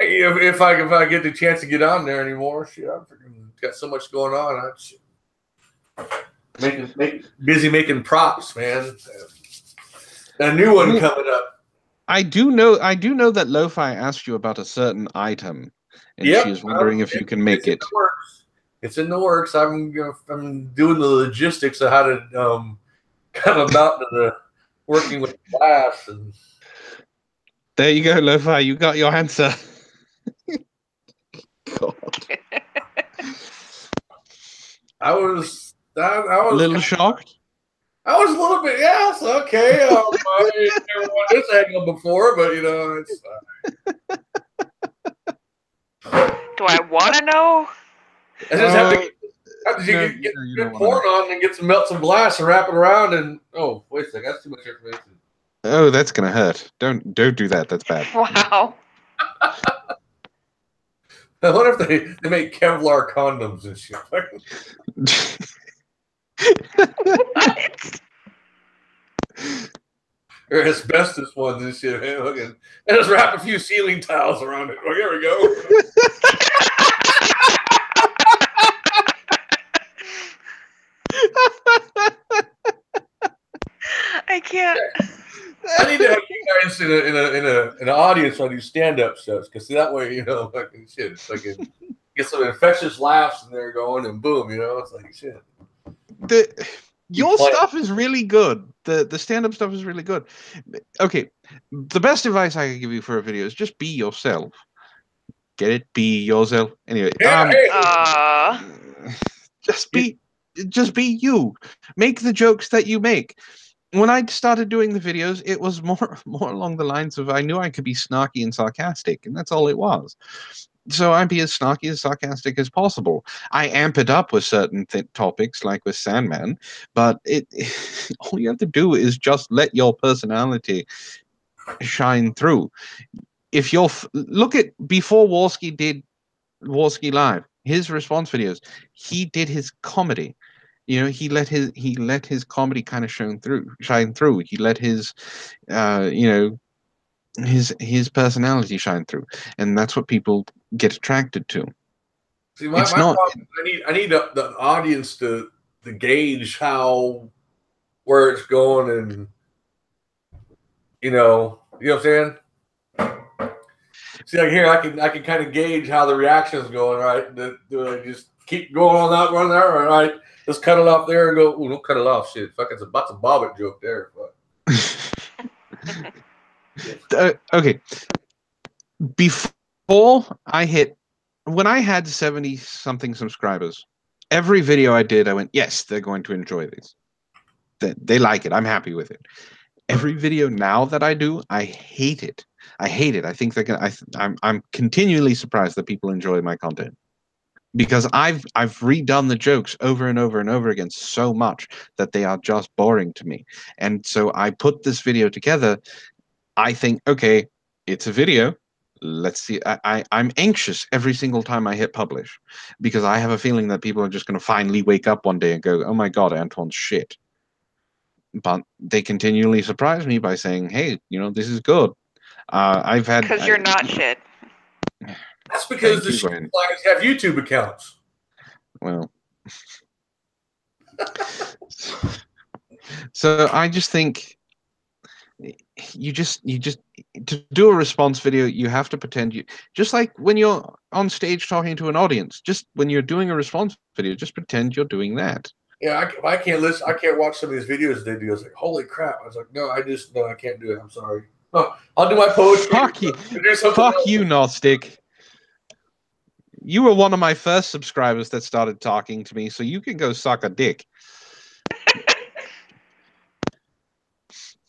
hey, if I get the chance to get on there anymore, shit, I've got so much going on. Busy making props, man. A new one coming up. I do know that Lo-Fi asked you about a certain item, and she was wondering if you can make it. It's in the works. I'm doing the logistics of how to come about to the working with glass. And there you go, Lo-Fi. You got your answer. God. I was a little shocked. I was a little bit, yes, okay. I didn't never want this angle before, but you know, it's Do I want to know? I just have to get good porn on and melt some glass and wrap it around and wait a second, that's too much information. Oh, that's gonna hurt. Don't do that. That's bad. Wow. I wonder if they make Kevlar condoms and shit. What? Or asbestos ones and shit. Hey, look, and just wrap a few ceiling tiles around it. Oh, here we go. I can't. I need to have you guys in an audience when I do stand-up shows, because that way, you know, fucking shit. It's like get some infectious laughs in there going, and boom, you know, it's like shit. Your stuff is really good. The stand-up stuff is really good. Okay, the best advice I can give you for a video is just be yourself. Get it? Be yourself. Anyway, just be you. Make the jokes that you make. When I started doing the videos, it was more along the lines of I knew I could be snarky and sarcastic, and that's all it was. So I'd be as snarky and sarcastic as possible. I amp it up with certain topics, like with Sandman, but all you have to do is just let your personality shine through. If you're look at before Warski did Warski Live, his response videos, he did his comedy. You know, he let his comedy kind of shine through. He let his his personality shine through, and that's what people get attracted to. See, my problem, I need the audience to gauge where it's going, and you know what I'm saying. See, like here, I can kind of gauge how the reaction is going. Right? Do I just keep going on that one there? All right, let's cut it off there and go. Ooh, don't cut it off. Shit, fuck, it's a Bobbit joke there. Okay. Before when I had 70-something subscribers, every video I did, I went, yes, they're going to enjoy this. They like it. I'm happy with it. Every video now that I do, I hate it. I think I'm continually surprised that people enjoy my content, because I've redone the jokes over and over and over again so much that they are just boring to me. And so I put this video together. I think, okay, it's a video. Let's see. I'm anxious every single time I hit publish, because I have a feeling that people are just going to finally wake up one day and go, oh my God, Antoine's shit. But they continually surprise me by saying, hey, you know, this is good. Because you're not shit. That's because the shit flags have YouTube accounts. Well, so I just think you just to do a response video, you have to pretend just like when you're on stage talking to an audience. Just when you're doing a response video, just pretend you're doing that. Yeah, I can't listen. I can't watch some of these videos they do. It's like, holy crap! I was like, no, I can't do it. I'm sorry. No, I'll do my poetry. Fuck you. Do something Fuck else. you, Gnostic. You were one of my first subscribers that started talking to me, so you can go suck a dick.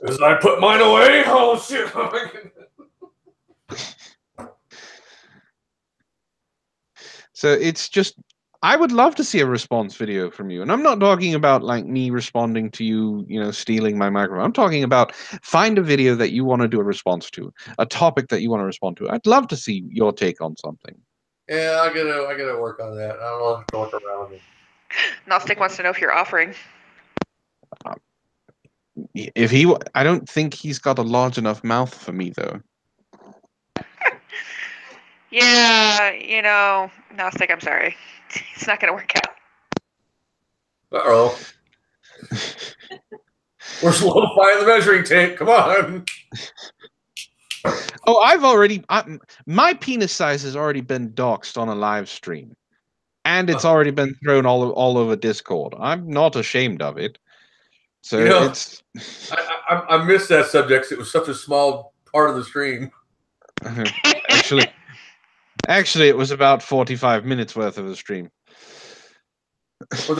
As I put mine away, oh shit! So it's just, I would love to see a response video from you. And I'm not talking about like me responding to you, you know, stealing my microphone. I'm talking about find a video that you want to do a response to, a topic that you want to respond to. I'd love to see your take on something. Yeah, I gotta work on that. I don't know to work around it. Gnostic wants to know if you're offering. If he, I don't think he's got a large enough mouth for me though. Yeah, you know, Gnostic, I'm sorry. It's not going to work out. Uh-oh. We're solidifying the measuring tape. Come on. Oh, my penis size has already been doxed on a live stream. And it's already been thrown all over Discord. I'm not ashamed of it. So you know, it's... I missed that subject. It was such a small part of the stream. Actually, it was about 45 minutes worth of the stream. Well,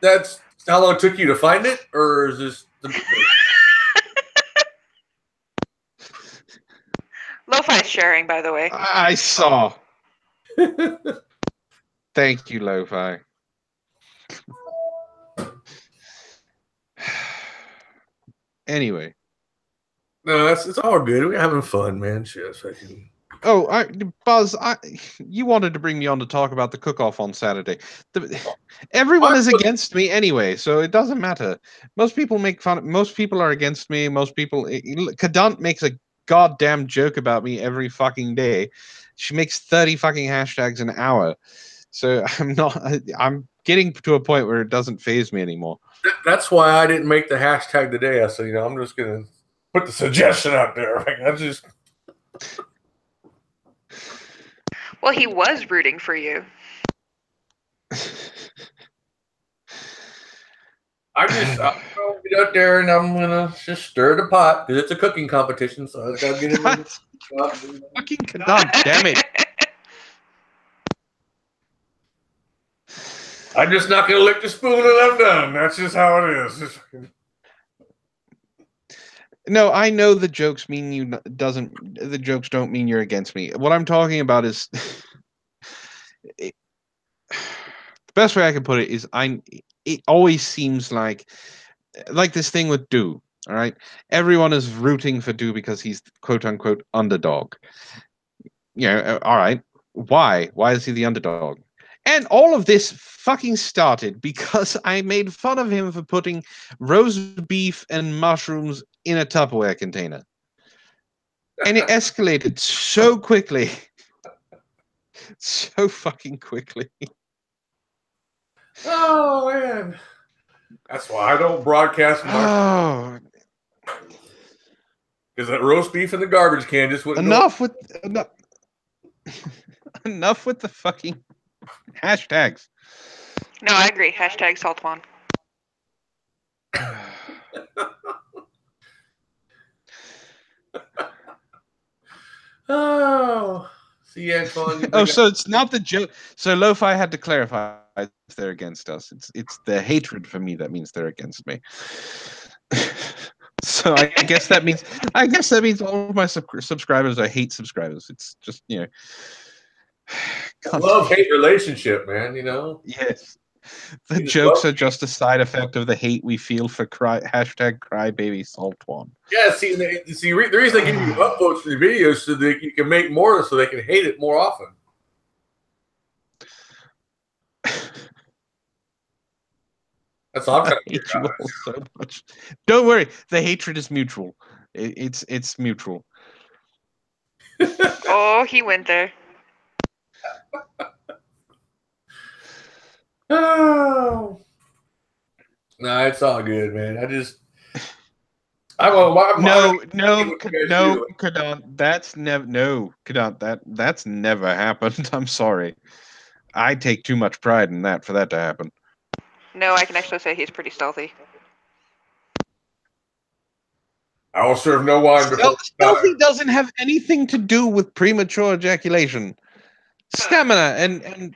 that's how long it took you to find it, or is this? Lo-Fi's sharing, by the way. I saw. Thank you, Lo-Fi. Anyway. No, it's all good. We're having fun, man. Shit, Oh, Buzz, you wanted to bring me on to talk about the cook-off on Saturday. Everyone is against me anyway, so it doesn't matter. Most people make fun. Most people are against me. Most people. Kadant makes a goddamn joke about me every fucking day. She makes 30 fucking hashtags an hour. So I'm getting to a point where it doesn't faze me anymore. That's why I didn't make the hashtag today. I said, you know, I'm just gonna put the suggestion out there. I just. Well, he was rooting for you. I'm gonna get out there and I'm gonna just stir the pot because it's a cooking competition. So I gotta get it. Fucking God damn it! I'm just not gonna lick the spoon and I'm done. That's just how it is. No, I know the jokes mean you the jokes don't mean you're against me. What I'm talking about is the best way I can put it is it always seems like this thing with Do, all right? Everyone is rooting for Do because he's quote unquote underdog. You know, all right. Why? Why is he the underdog? And all of this fucking started because I made fun of him for putting roast beef and mushrooms in a Tupperware container. And it escalated so quickly. So fucking quickly. Oh, man. That's why I don't broadcast mushrooms. Oh. Because that roast beef in the garbage can just wouldn't enough with the fucking hashtags. No, I agree. Hashtag Saltwan. Oh, see, Antoine. Oh, so it's not the joke. So Lo-Fi had to clarify if they're against us. It's the hatred for me that means they're against me. So I guess that means all of my subscribers are hate subscribers. It's just, you know, love-hate relationship, man. You know. Yes. The jokes are just a side effect of the hate we feel for hashtag crybaby Saltwan. Yeah, see, the reason they give you upvotes for the videos so that you can make more, so they can hate it more often. That's all I'm trying to hate you all so much. Don't worry, the hatred is mutual. It's mutual. Oh, he went there. Oh. No, it's all good, man. No, Kadant, that's never happened. I'm sorry. I take too much pride in that for that to happen. No, I can actually say he's pretty stealthy. I will serve no wine before. Stealthy doesn't have anything to do with premature ejaculation. Stamina and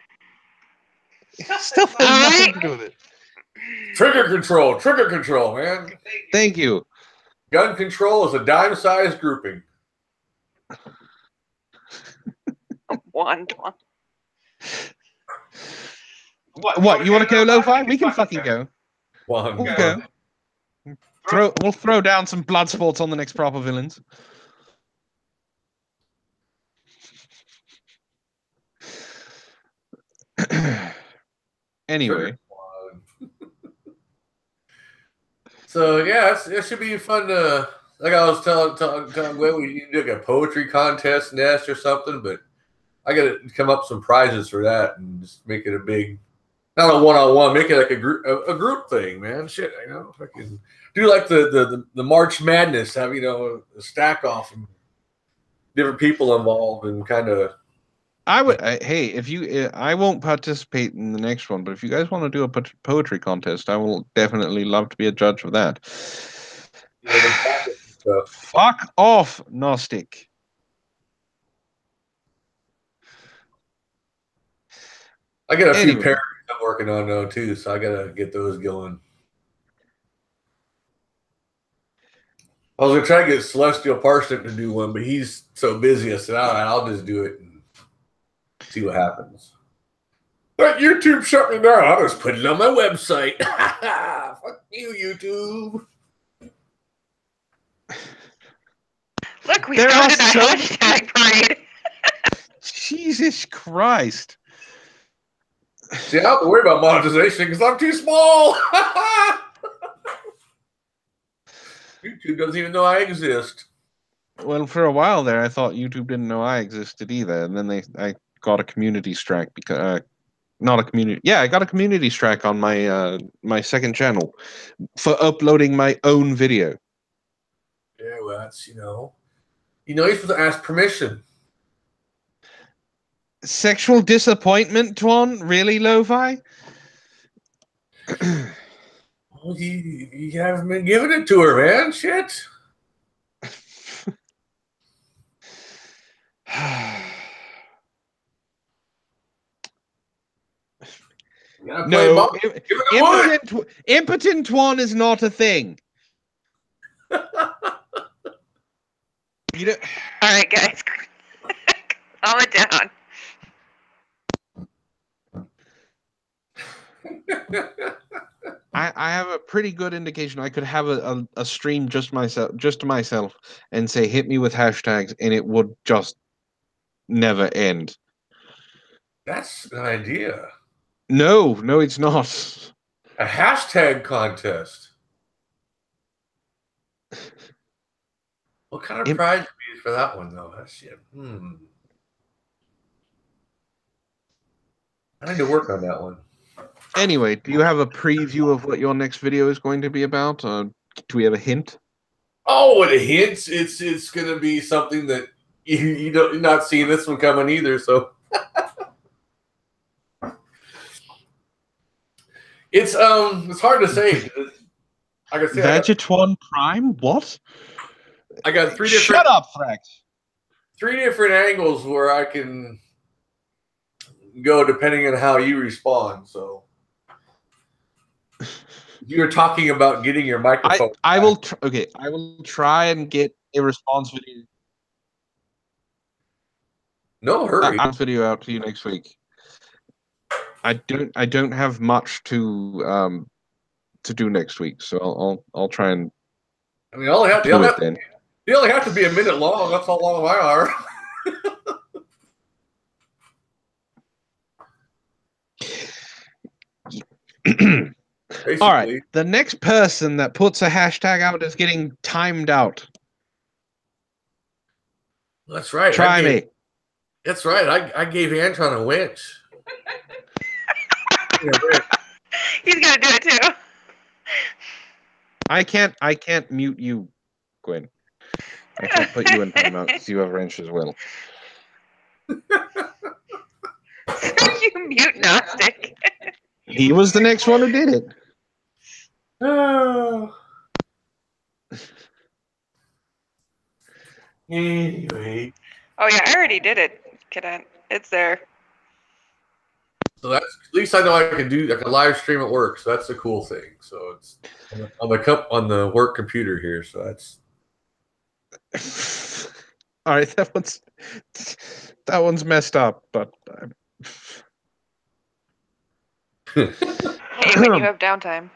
stuff has nothing to do with it. Trigger control, man. Thank you. Gun control is a dime-sized grouping. One. What? You want to go lo-fi? We can fucking go. One. We'll go. We'll throw down some blood sports on the next proper villains. Anyway. So yeah, it should be fun to. Like I was telling Glenn, we need to do like a poetry contest nest or something, but I got to come up with some prizes for that and just make it a big, not a one-on-one, make it like a group thing, man. Shit, I know. If I can do like the March Madness, have a stack off and different people involved and kind of. Hey, if you, I won't participate in the next one, but if you guys want to do a poetry contest, I will definitely love to be a judge of that. Fuck off, Gnostic. I got a few parodies I'm working on though too, so I gotta get those going. I was gonna try to get Celestial Parsnip to do one, but he's so busy. I said, all right, I'll just do it and see what happens. But YouTube shut me down. I'll just put it on my website. Fuck you, YouTube. Look, we started a hashtag parade. Jesus Christ. See, I don't have to worry about monetization because I'm too small. YouTube doesn't even know I exist. Well, for a while there, I thought YouTube didn't know I existed either, and then I got a community strike because not a community. Yeah, I got a community strike on my my second channel for uploading my own video. Yeah, well, that's you're supposed to ask permission. Sexual disappointment, Twan? Really, Lo-Fi? Well, you haven't been giving it to her, man. Shit. No, impotent Twan is not a thing. You know. All right, guys, calm it down. I have a pretty good indication. I could have a stream just to myself, and say hit me with hashtags, and it would just never end. That's an idea. No, it's not. A hashtag contest. What kind of prize would be for that one, though? That shit. I need to work on that one. Anyway, do you have a preview of what your next video is going to be about? Do we have a hint? Oh, and a hint. It's going to be something that you're not seeing this one coming either. So it's hard to say. Like I said, Vegetwan Prime. What? I got three different. Shut up, Thrax. 3 different angles where I can go depending on how you respond. So you're talking about getting your microphone. I will try and get a response video. No hurry. Video out to you next week. I don't have much to do next week, so I'll try and. I mean, they only have to be a minute long. That's how long I are. All right. The next person that puts a hashtag out is getting timed out. That's right. Try me. That's right. I gave Anton a winch. He's gonna do it too. I can't mute you, Gwen. I can't put you in timeout because you have wrench as well. You mute Gnostic. He was the next one who did it. Oh. Anyway. Oh yeah, I already did it, Cadet. It's there. So that's at least I know I can live stream at work. So that's a cool thing. So it's on the work computer here. So that's all right. That one's messed up, but. Hey, when you have downtime.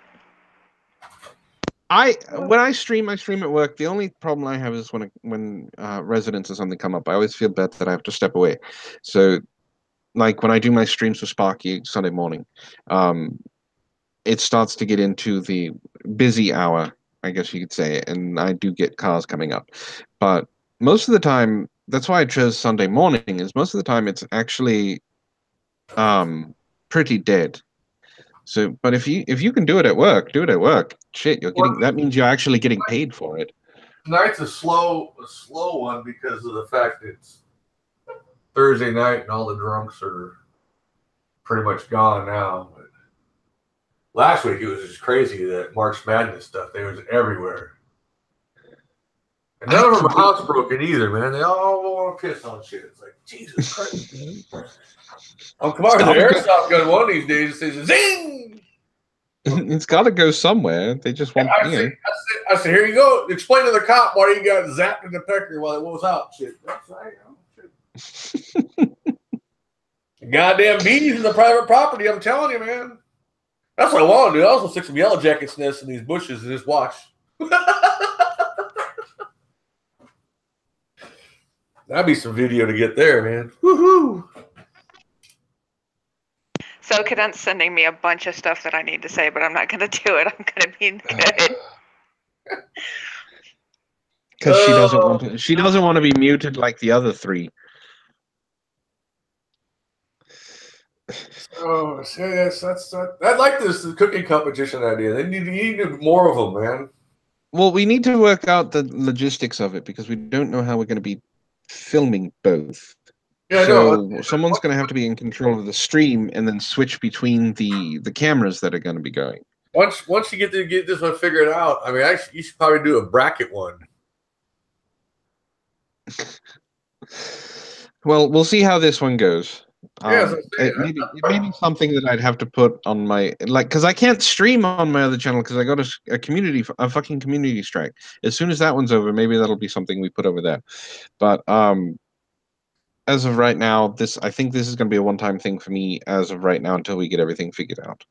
When I stream at work. The only problem I have is when residents or something come up. I always feel bad that I have to step away. So, like when I do my streams for Sparky Sunday morning, it starts to get into the busy hour, I guess you could say, and I do get cars coming up. But most of the time, that's why I chose Sunday morning. Is most of the time it's actually pretty dead. So, but if you can do it at work, do it at work. Shit, that means you're actually getting paid for it. Tonight's a slow one because of the fact that it's Thursday night and all the drunks are pretty much gone now. But last week it was just crazy, that March Madness stuff. They was everywhere. And none of them are housebroken either, man. They all want to piss on shit. It's like, Jesus Christ, man. Oh, come on, the airsoft gun one of these days says zing! It's got to go somewhere. They just want, I said, here you go. Explain to the cop why you got zapped in the pecker while it was out. Shit. That's right. Shit. Goddamn bees in the private property, I'm telling you, man. That's what I want to do. I also stick some yellow jackets nests in these bushes and just watch. That'd be some video to get there, man. Woohoo! So Cadent's sending me a bunch of stuff that I need to say, but I'm not going to do it. I'm going to be good. Because she doesn't want to be muted like the other three. Oh, yes, I like this cooking competition idea. They need more of them, man. Well, we need to work out the logistics of it because we don't know how we're going to be filming both. Yeah, so someone's going to have to be in control of the stream and then switch between the cameras that are going to be going. Once you get this one figured out, I mean, you should probably do a bracket one. Well, we'll see how this one goes. It may be something that I'd have to put on my because I can't stream on my other channel because I got a fucking community strike. As soon as that one's over, maybe that'll be something we put over there. But as of right now, I think this is going to be a one-time thing for me as of right now until we get everything figured out.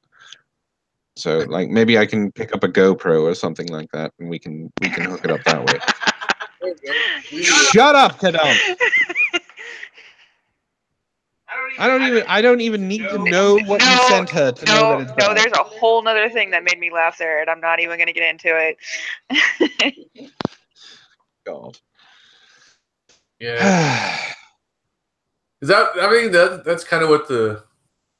So, like, maybe I can pick up a GoPro or something like that, and we can hook it up that way. Shut up, Kadam. I don't even need to know what you sent her to know that it's bad. No, there's a whole nother thing that made me laugh there, and I'm not even going to get into it. God. Yeah. That's kind of what the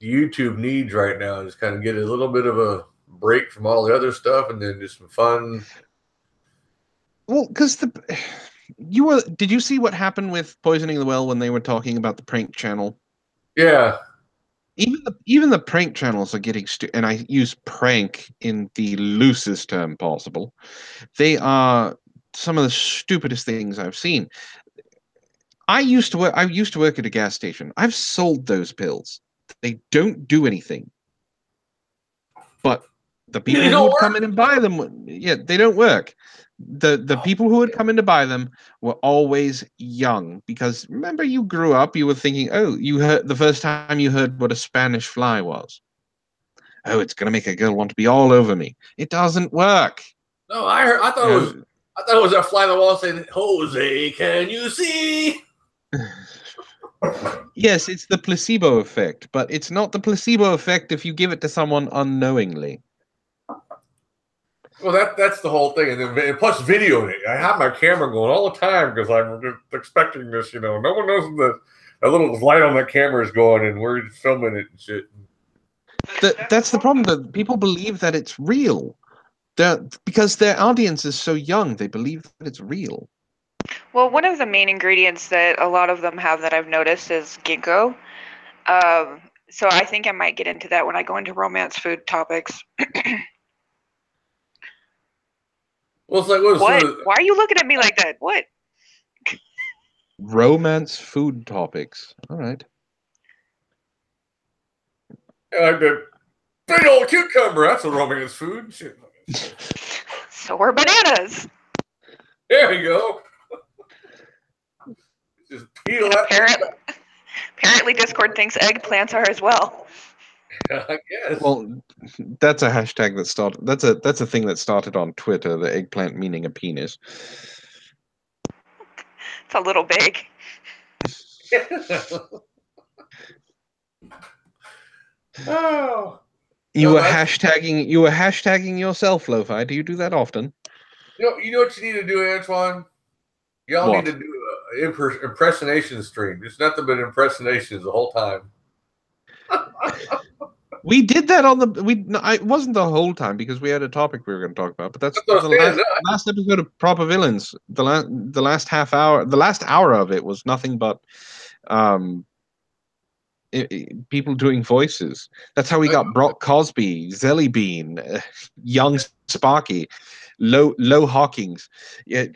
YouTube needs right now, is kind of get a little bit of a break from all the other stuff and then just some fun. Well, because did you see what happened with Poisoning the Well when they were talking about the prank channel? Yeah. Even the prank channels are getting and I use prank in the loosest term possible. They are some of the stupidest things I've seen. I used to work at a gas station. I've sold those pills. They don't do anything. But the people who would come in and buy them, they don't work. The people who would come in to buy them were always young, because remember, you grew up, you were thinking, you heard the first time you heard what a Spanish fly was. Oh, it's gonna make a girl want to be all over me. It doesn't work. No, I thought it was that fly on the wall saying, "Jose, can you see?" Yes, it's the placebo effect, but it's not the placebo effect if you give it to someone unknowingly. Well, that's the whole thing, and then plus videoing it. I have my camera going all the time because I'm just expecting this. No one knows that little light on that camera is going, and we're just filming it and shit. That's the problem. That people believe that it's real, because their audience is so young. They believe that it's real. Well, one of the main ingredients that a lot of them have that I've noticed is ginkgo. So I think I might get into that when I go into romance food topics. Well, it's like what? Why are you looking at me like that? What? Romance food topics. All right. Like the big old cucumber. That's a romance food. Shit. So are bananas. There you go. Just peel that. Apparently, Discord thinks eggplants are as well. I guess. Well, that's a hashtag that started. That's a thing that started on Twitter. The eggplant meaning a penis. It's a little big. Oh. You were hashtagging yourself, Lo-Fi. Do you do that often? You know what you need to do, Antoine? Y'all need to do an impersonation stream. It's nothing but impersonations the whole time. We did that on it wasn't the whole time because we had a topic we were going to talk about, but that's the last episode of Proper Villains. The last half hour, the last hour of it was nothing but people doing voices. That's how we got Brock Cosby, Zelly Bean, young Sparky, Low Hawkins. Yeah,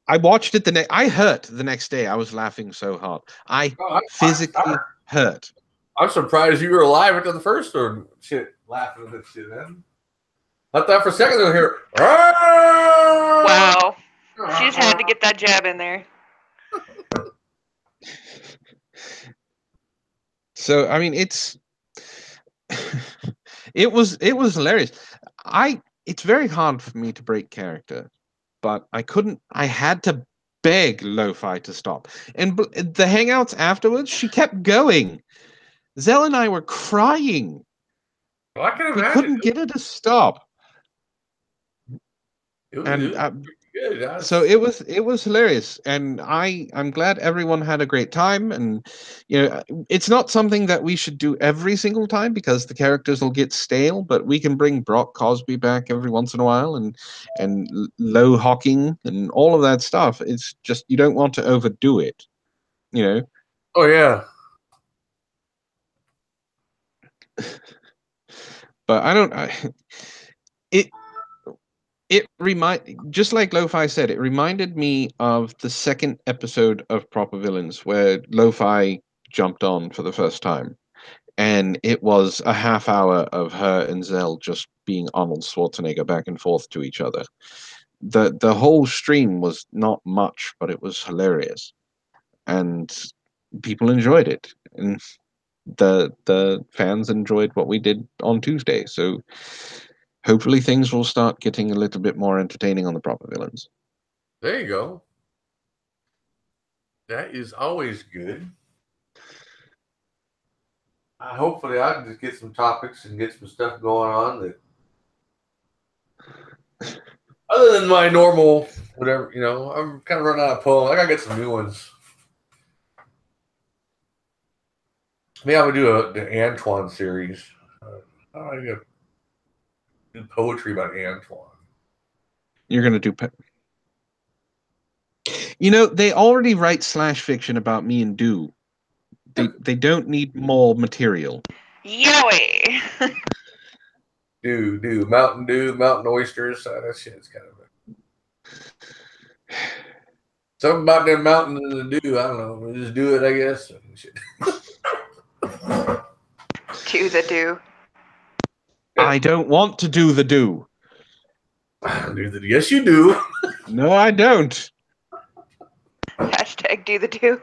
I watched it I hurt the next day. I was laughing so hard. I physically hurt. I'm surprised you were alive after the first one. Shit, laughing at this shit, man. I thought for a second over here. Wow. She just had to get that jab in there. So I mean, it was hilarious. It's very hard for me to break character, but I couldn't. I had to beg Lo-Fi to stop. And the hangouts afterwards, she kept going. Zell and I were crying. Well, I can imagine. We couldn't get her to stop. So it was hilarious, and I'm glad everyone had a great time. And it's not something that we should do every single time because the characters will get stale. But we can bring Brock Cosby back every once in a while, and Low Hawking and all of that stuff. It's just you don't want to overdo it, Oh yeah. But just like Lo-Fi said, it reminded me of the second episode of Proper Villains where Lo-Fi jumped on for the first time. And it was a half hour of her and Zell just being Arnold Schwarzenegger back and forth to each other. The whole stream was not much, but it was hilarious. And people enjoyed it. And the fans enjoyed what we did on Tuesday. So hopefully things will start getting a little bit more entertaining on the Proper Villains. There you go. That is always good. Hopefully I can just get some topics and get some stuff going on that other than my normal whatever, I'm kind of running out of poems. I gotta get some new ones. Maybe I would do the Antoine series. I gotta do poetry about Antoine. You're gonna do they already write slash fiction about me and Do. They don't need more material. Yowie. Do Mountain Dew, Mountain Oysters. That shit's kind of something about them mountains and the dew. I don't know. We'll just do it, I guess. Do the do. I don't want to do the do. Yes, you do. No, I don't. Hashtag do the do.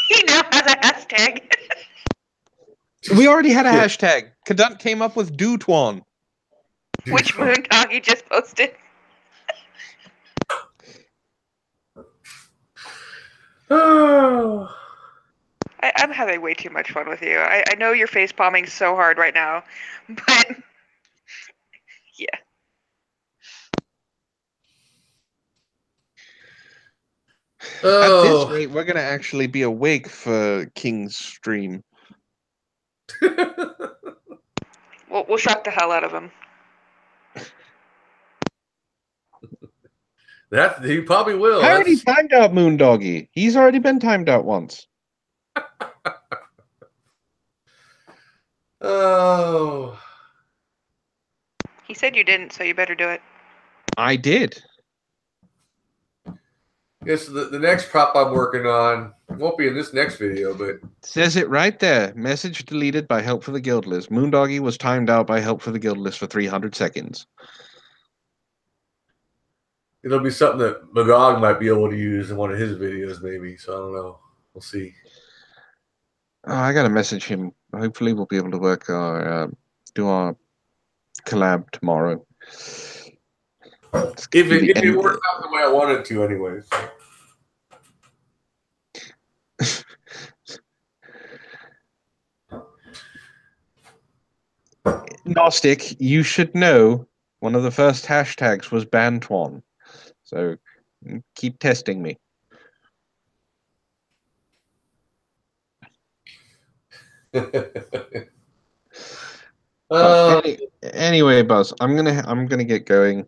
He now has a hashtag. We already had a hashtag. Kadunk came up with Do-Twan. Which Moondoggy just posted. Oh. I'm having way too much fun with you. I know you're face palming so hard right now, but yeah. At this rate, we're going to actually be awake for King's stream. We'll shock the hell out of him. He probably will. I already timed out Moondoggy. He's already been timed out once. Oh. He said you didn't, so you better do it. I did. Yes, the next prop I'm working on won't be in this next video, but Says it right there. Message deleted by Help for the Guildless. Moondoggy was timed out by Help for the Guildless for 300 seconds. it'll be something that Magog might be able to use in one of his videos, maybe. So I don't know. We'll see. Oh, I gotta message him. Hopefully, we'll be able to work our do our collab tomorrow. If it works out the way I want it to, anyways. Gnostic, you should know one of the first hashtags was Bantwan. So keep testing me. Anyway, Buzz, I'm gonna get going.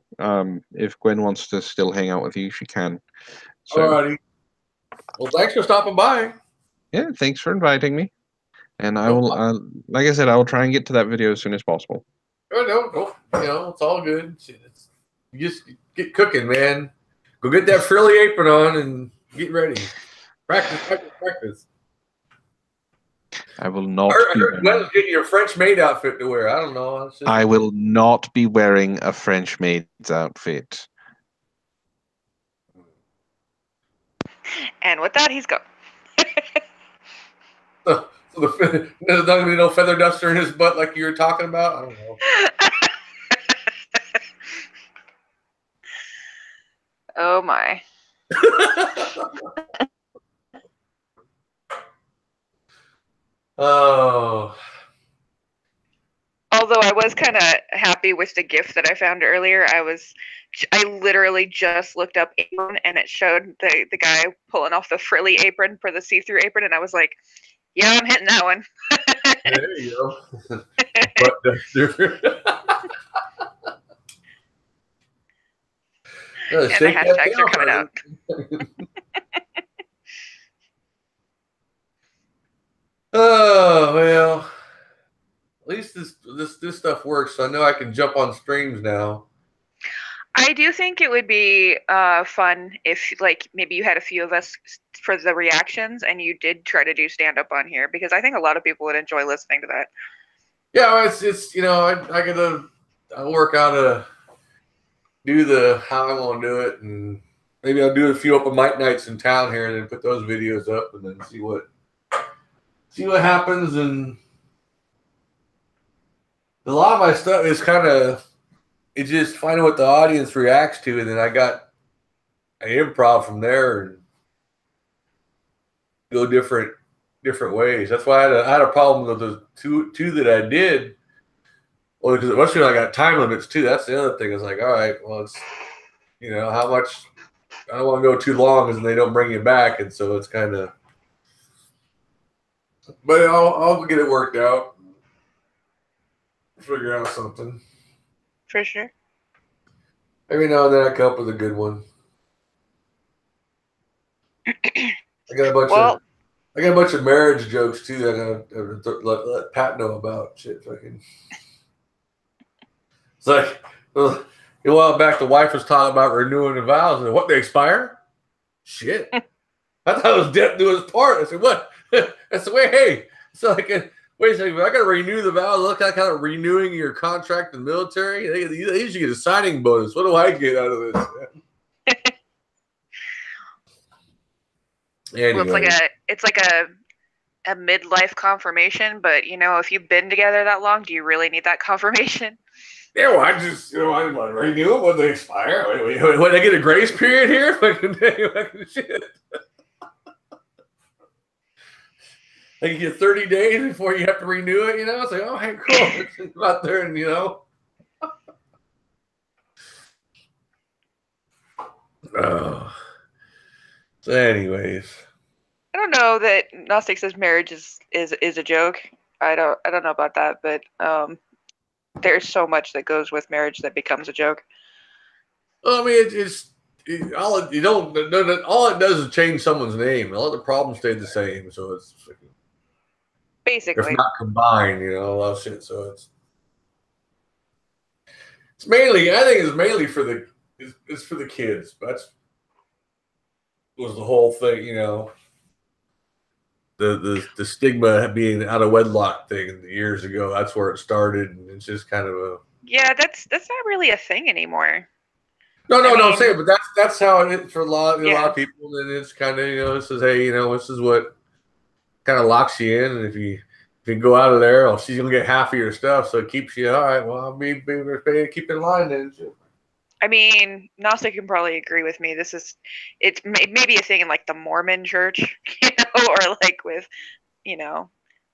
If Gwen wants to still hang out with you, she can. So, alrighty. Well, thanks for stopping by. Yeah, thanks for inviting me. And I will, like I said, I will try and get to that video as soon as possible. No, it's all good. You just get cooking, man. Go get that frilly apron on and get ready. Practice. I will not. I heard Glenn's getting your French maid outfit to wear. I don't know. I will not be wearing a French maid's outfit. And with that, he's gone. So there's not going to be no feather duster in his butt like you were talking about? I don't know. Oh, my. Oh. Although I was kind of happy with the gift that I found earlier. I literally just looked up apron and it showed the guy pulling off the frilly apron for the see-through apron, and I was like, yeah, I'm hitting that one. There you go. Butt duster. And the hashtags are coming out. Oh, well. At least this stuff works, so I know I can jump on streams now. I do think it would be fun if, like, maybe you had a few of us for the reactions and you did try to do stand-up on here, because I think a lot of people would enjoy listening to that. Yeah, it's I gotta work out how I want to do it, and maybe I'll do a few open mic nights in town here, and then put those videos up, and then see what happens. And a lot of my stuff is it's just finding what the audience reacts to, and then I got an improv from there and go different ways. That's why I had a problem with the two that I did. Well, because especially when I got time limits too. That's the other thing. It's like, all right, well, it's how much. I don't want to go too long, because they don't bring you back, and so it's kind of. But I'll get it worked out. Figure out something. For sure. Every now and then I come up with a good one. I got a bunch of marriage jokes too that I'm gonna let Pat know about. Shit, fucking. It's like a while back, the wife was talking about renewing the vows, and what, they expire? Shit. I thought it was death doing his part. I said, what? That's the way. Hey, it's like wait a second, I got to renew the vows. Look like kind of renewing your contract in the military. They usually get a signing bonus. What do I get out of this? Anyway. Well, it's like a midlife confirmation, but if you've been together that long, do you really need that confirmation? Yeah, well, I just I want to renew them when they expire. When I get a grace period here, fucking shit. Like you get 30 days before you have to renew it, It's like, oh, hey, cool. Go out there and, Oh. So anyways. I don't know that Gnostic says marriage is a joke. I don't know about that, but there's so much that goes with marriage that becomes a joke. Well, I mean, all it does is change someone's name. All the problems stay the same, so it's. Basically. if not combined, a lot of shit. So it's mainly, I think it's mainly for it's for the kids. That's was the whole thing, the stigma being out of wedlock thing years ago. That's where it started, and it's just kind of a that's not really a thing anymore. no, I'm saying, but that's how it is for a lot of people. And it's kind of this is hey, this is what kind of locks you in, and if you go out of there, oh, she's gonna get half of your stuff, so it keeps you all right. Well, I'll be keep in line then. I mean, Nasa can probably agree with me. It's maybe a thing in like the Mormon church, or like with,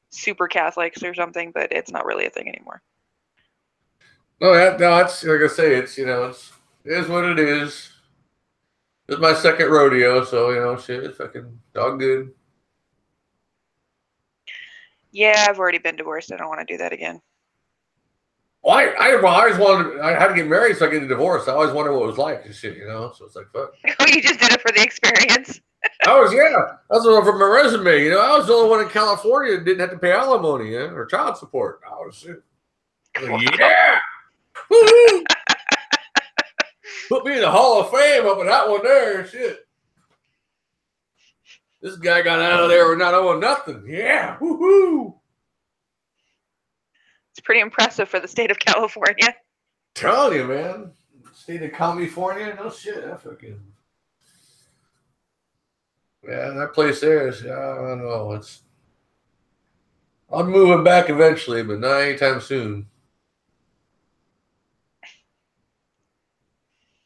super Catholics or something, but it's not really a thing anymore. No, that's like I say, it is what it is. It's my second rodeo, so shit, it's fucking dog good. Yeah, I've already been divorced. I don't want to do that again. Well, I always wanted. I had to get married so I could get a divorce. I always wondered what it was like and shit, So it's like fuck. Oh, you just did it for the experience. That's what from my resume. I was the only one in California that didn't have to pay alimony, or child support. I was shit. Yeah. Woo-hoo! Put me in the Hall of Fame up in that one there. Shit. This guy got out of there with not owing nothing. Yeah. Woohoo! It's pretty impressive for the state of California. Telling you, man. State of California? No shit. That fucking. Yeah, that place there is, I don't know. I'm moving back eventually, but not anytime soon.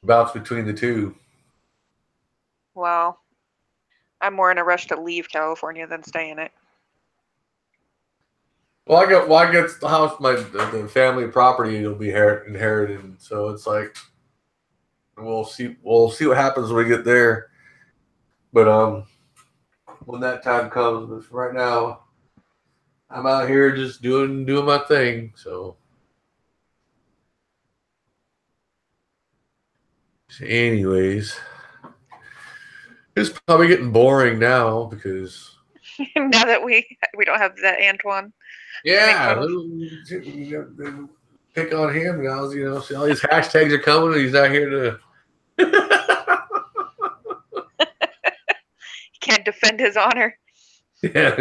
Bounce between the two. Well, I'm more in a rush to leave California than stay in it. Well, I get the house, the family property will be inherited, so it's like we'll see what happens when we get there. But when that time comes, but right now I'm out here just doing my thing. So anyways, it's probably getting boring now because now that we don't have that Antoine. Yeah, pick on him now. All these hashtags are coming, and he's not here to. He can't defend his honor. Yeah,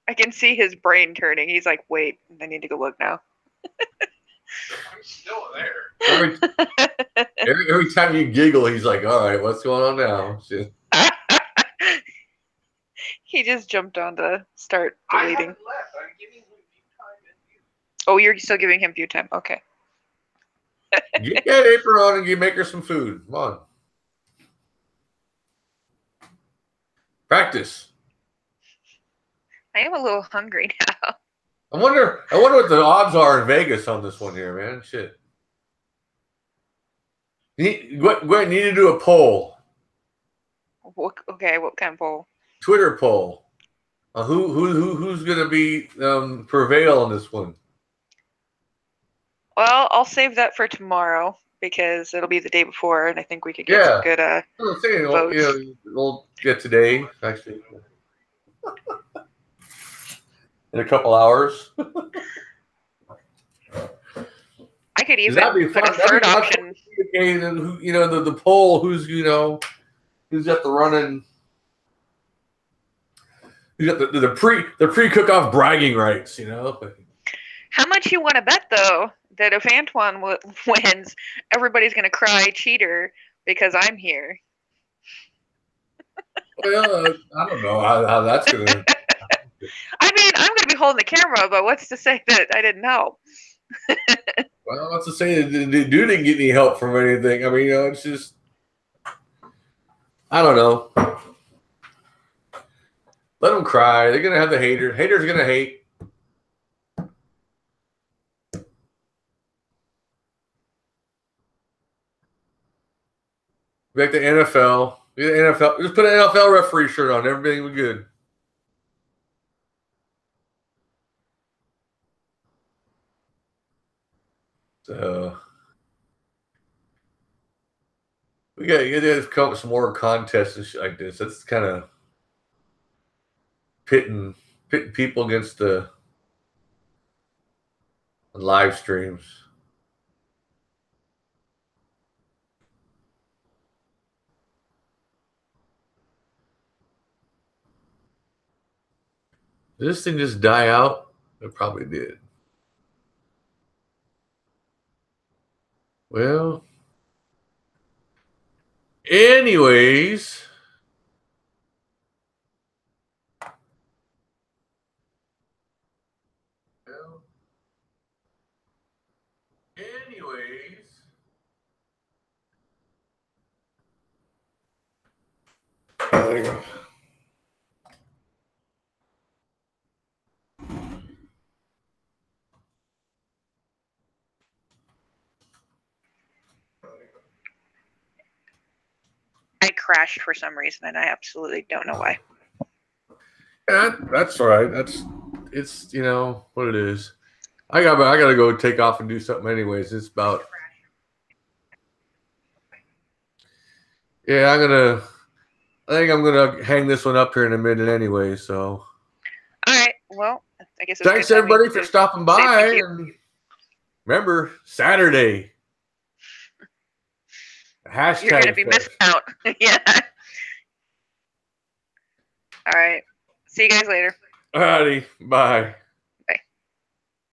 I can see his brain turning. He's like, "Wait, I need to go look now." I'm still there. Every time you giggle, he's like, "All right, what's going on now?" Shit. He just jumped on to start deleting. Oh, you're still giving him view time. Okay. Get that apron on and you make her some food. Come on. Practice. I am a little hungry now. I wonder what the odds are in Vegas on this one here, man. Shit. Gwen, need to do a poll. Okay, what kind of poll? Twitter poll. Who's gonna be prevail on this one? Well, I'll save that for tomorrow because it'll be the day before, and I think we could get some good votes. We'll get today actually in a couple hours. I could even put a third option. The poll. Who's got the running. You got the pre-cook-off bragging rights, How much you want to bet, though, that if Antoine wins, everybody's going to cry cheater because I'm here? Well, I don't know how that's going to... I mean, I'm going to be holding the camera, but what's to say that I didn't help? Well, what's to say that the dude didn't get any help from anything? I mean, it's just... I don't know. Let them cry. They're going to have the haters. Haters are going to hate. Like the NFL. Just put an NFL referee shirt on. Everything will be good. So We got to come up with some more contests and shit like this. That's kind of pitting people against the live streams. Did this thing just die out? It probably did. Well, anyways. There you go. I crashed for some reason, and I absolutely don't know why. Yeah, that's all right. It's what it is. I gotta go take off and do something anyways. It's about I think I'm gonna hang this one up here in a minute anyway. So all right, well, I guess thanks everybody for stopping by. And remember, Saturday. Hashtag You're gonna be missing out. Yeah. All right. See you guys later. Alrighty. Bye.